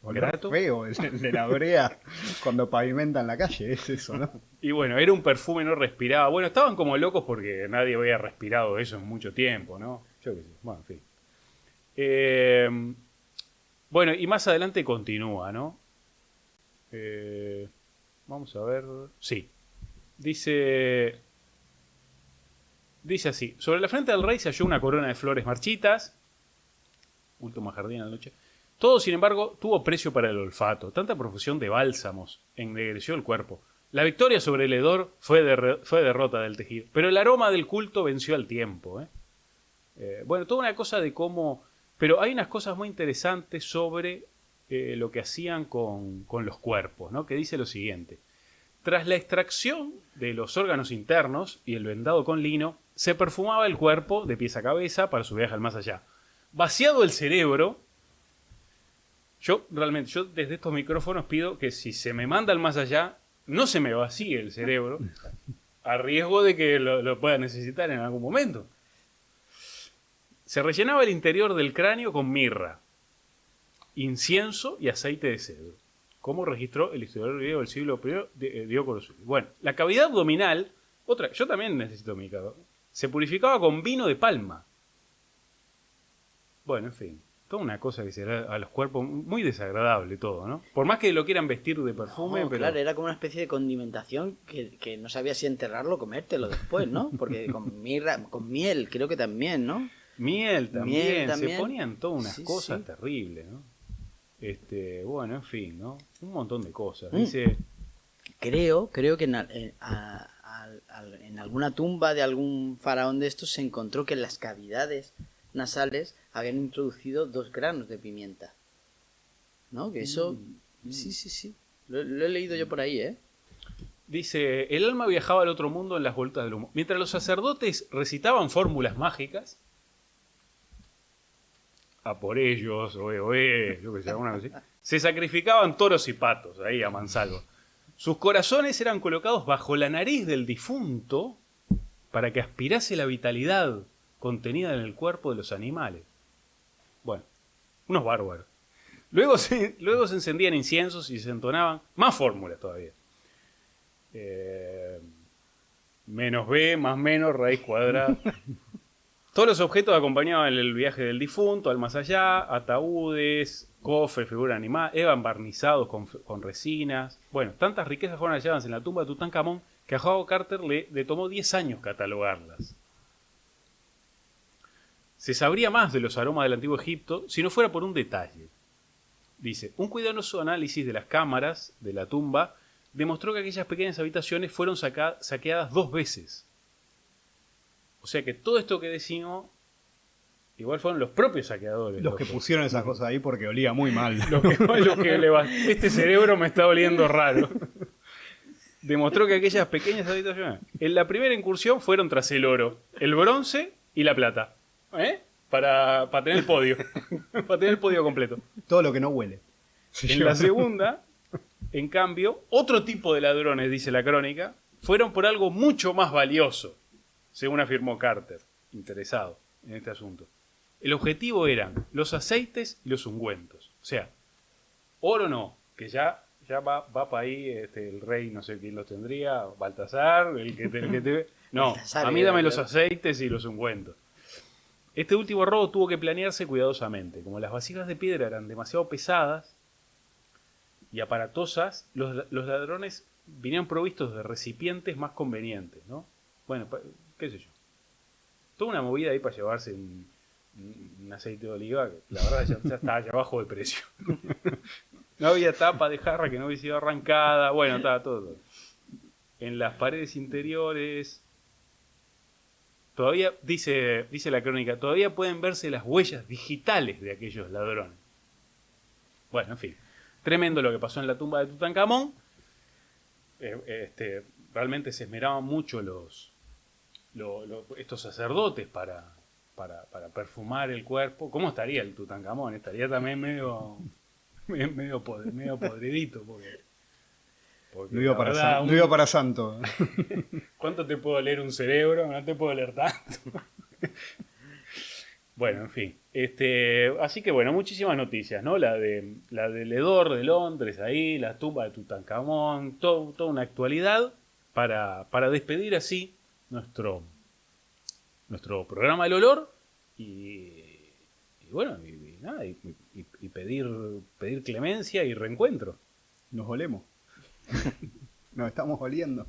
Grato. Feo el de la brea cuando pavimentan la calle, es eso, ¿no? Y bueno, era un perfume, no respiraba. Bueno, estaban como locos porque nadie había respirado eso en mucho tiempo, ¿no? Yo qué sé, bueno, en fin. Bueno, y más adelante continúa, ¿no? Vamos a ver. Sí. Dice así. Sobre la frente del rey se halló una corona de flores marchitas. Última jardín a la noche. Todo, sin embargo, tuvo precio para el olfato. Tanta profusión de bálsamos ennegreció el cuerpo. La victoria sobre el hedor fue derrota del tejido. Pero el aroma del culto venció al tiempo. Bueno, toda una cosa de cómo... Pero hay unas cosas muy interesantes sobre lo que hacían con los cuerpos, ¿no? Que dice lo siguiente. Tras la extracción de los órganos internos y el vendado con lino, se perfumaba el cuerpo de pies a cabeza para su viaje al más allá. Vaciado el cerebro... Yo desde estos micrófonos pido que si se me manda al más allá, no se me vacíe el cerebro, a riesgo de que lo pueda necesitar en algún momento. Se rellenaba el interior del cráneo con mirra, incienso y aceite de cedro, como registró el historiador griego del siglo I, Diócoro Sully. Bueno, la cavidad abdominal, yo también necesito mi cavidad, se purificaba con vino de palma. Bueno, en fin. Toda una cosa que será a los cuerpos muy desagradable todo, ¿no? Por más que lo quieran vestir de perfume, No, pero... Claro, era como una especie de condimentación que no sabías si enterrarlo o comértelo después, ¿no? Porque con mirra, con miel, creo que también, ¿no? Miel también, Miel también. se ponían todas unas Sí, cosas sí. terribles, ¿no? Bueno, en fin, ¿no? Un montón de cosas. Mm. Dice, Creo que en alguna tumba de algún faraón de estos se encontró que en las cavidades nasales habían introducido 2 granos de pimienta. ¿No? Que eso... Sí. Lo he leído yo por ahí, ¿eh? dice, el alma viajaba al otro mundo en las vueltas del humo. Mientras los sacerdotes recitaban fórmulas mágicas, a por ellos, oe, yo que sé, alguna cosa así, se sacrificaban toros y patos ahí a mansalva. Sus corazones eran colocados bajo la nariz del difunto para que aspirase la vitalidad contenida en el cuerpo de los animales. Bueno, unos bárbaros. Luego se encendían inciensos y se entonaban más fórmulas todavía. Menos B, más menos, raíz cuadrada. Todos los objetos acompañaban el viaje del difunto al más allá, ataúdes, cofres, figuras animadas, eran barnizados con resinas. Bueno, tantas riquezas fueron halladas en la tumba de Tutankamón que a Howard Carter le tomó 10 años catalogarlas. Se sabría más de los aromas del antiguo Egipto si no fuera por un detalle. Dice, un cuidadoso análisis de las cámaras de la tumba demostró que aquellas pequeñas habitaciones fueron saqueadas 2 veces. O sea que todo esto que decimos, igual fueron los propios saqueadores. Los que pusieron esas cosas ahí porque olía muy mal. Este cerebro me está oliendo raro. Demostró que aquellas pequeñas habitaciones, en la primera incursión fueron tras el oro, el bronce y la plata. Para tener el podio. Para tener el podio completo. Todo lo que no huele. En la segunda, en cambio, otro tipo de ladrones, dice la crónica, fueron por algo mucho más valioso, según afirmó Carter, interesado en este asunto. El objetivo eran los aceites y los ungüentos. O sea, oro no, que ya va para ahí el rey, no sé quién los tendría, Baltasar, el que te... No, Baltasar, a mí dame los claro. aceites y los ungüentos. Este último robo tuvo que planearse cuidadosamente. Como las vasijas de piedra eran demasiado pesadas y aparatosas, los ladrones vinieron provistos de recipientes más convenientes, ¿no? Bueno, qué sé yo. Toda una movida ahí para llevarse un aceite de oliva que la verdad ya estaba ya bajo de precio. No había tapa de jarra que no hubiese sido arrancada. Bueno, estaba todo. En las paredes interiores... Todavía, dice la crónica, todavía pueden verse las huellas digitales de aquellos ladrones. Bueno, en fin. Tremendo lo que pasó en la tumba de Tutankamón. Realmente se esmeraban mucho estos sacerdotes para perfumar el cuerpo. ¿Cómo estaría el Tutankamón? Estaría también medio podridito. Porque No iba, la verdad, no iba para santo. ¿Cuánto te puedo leer un cerebro? No te puedo leer tanto. Bueno, en fin. Así que bueno, muchísimas noticias, ¿no? La del hedor de Londres ahí, la tumba de Tutankamón, toda una actualidad para despedir así nuestro programa del olor y bueno, y pedir clemencia y reencuentro. Nos olemos. Nos estamos oliendo.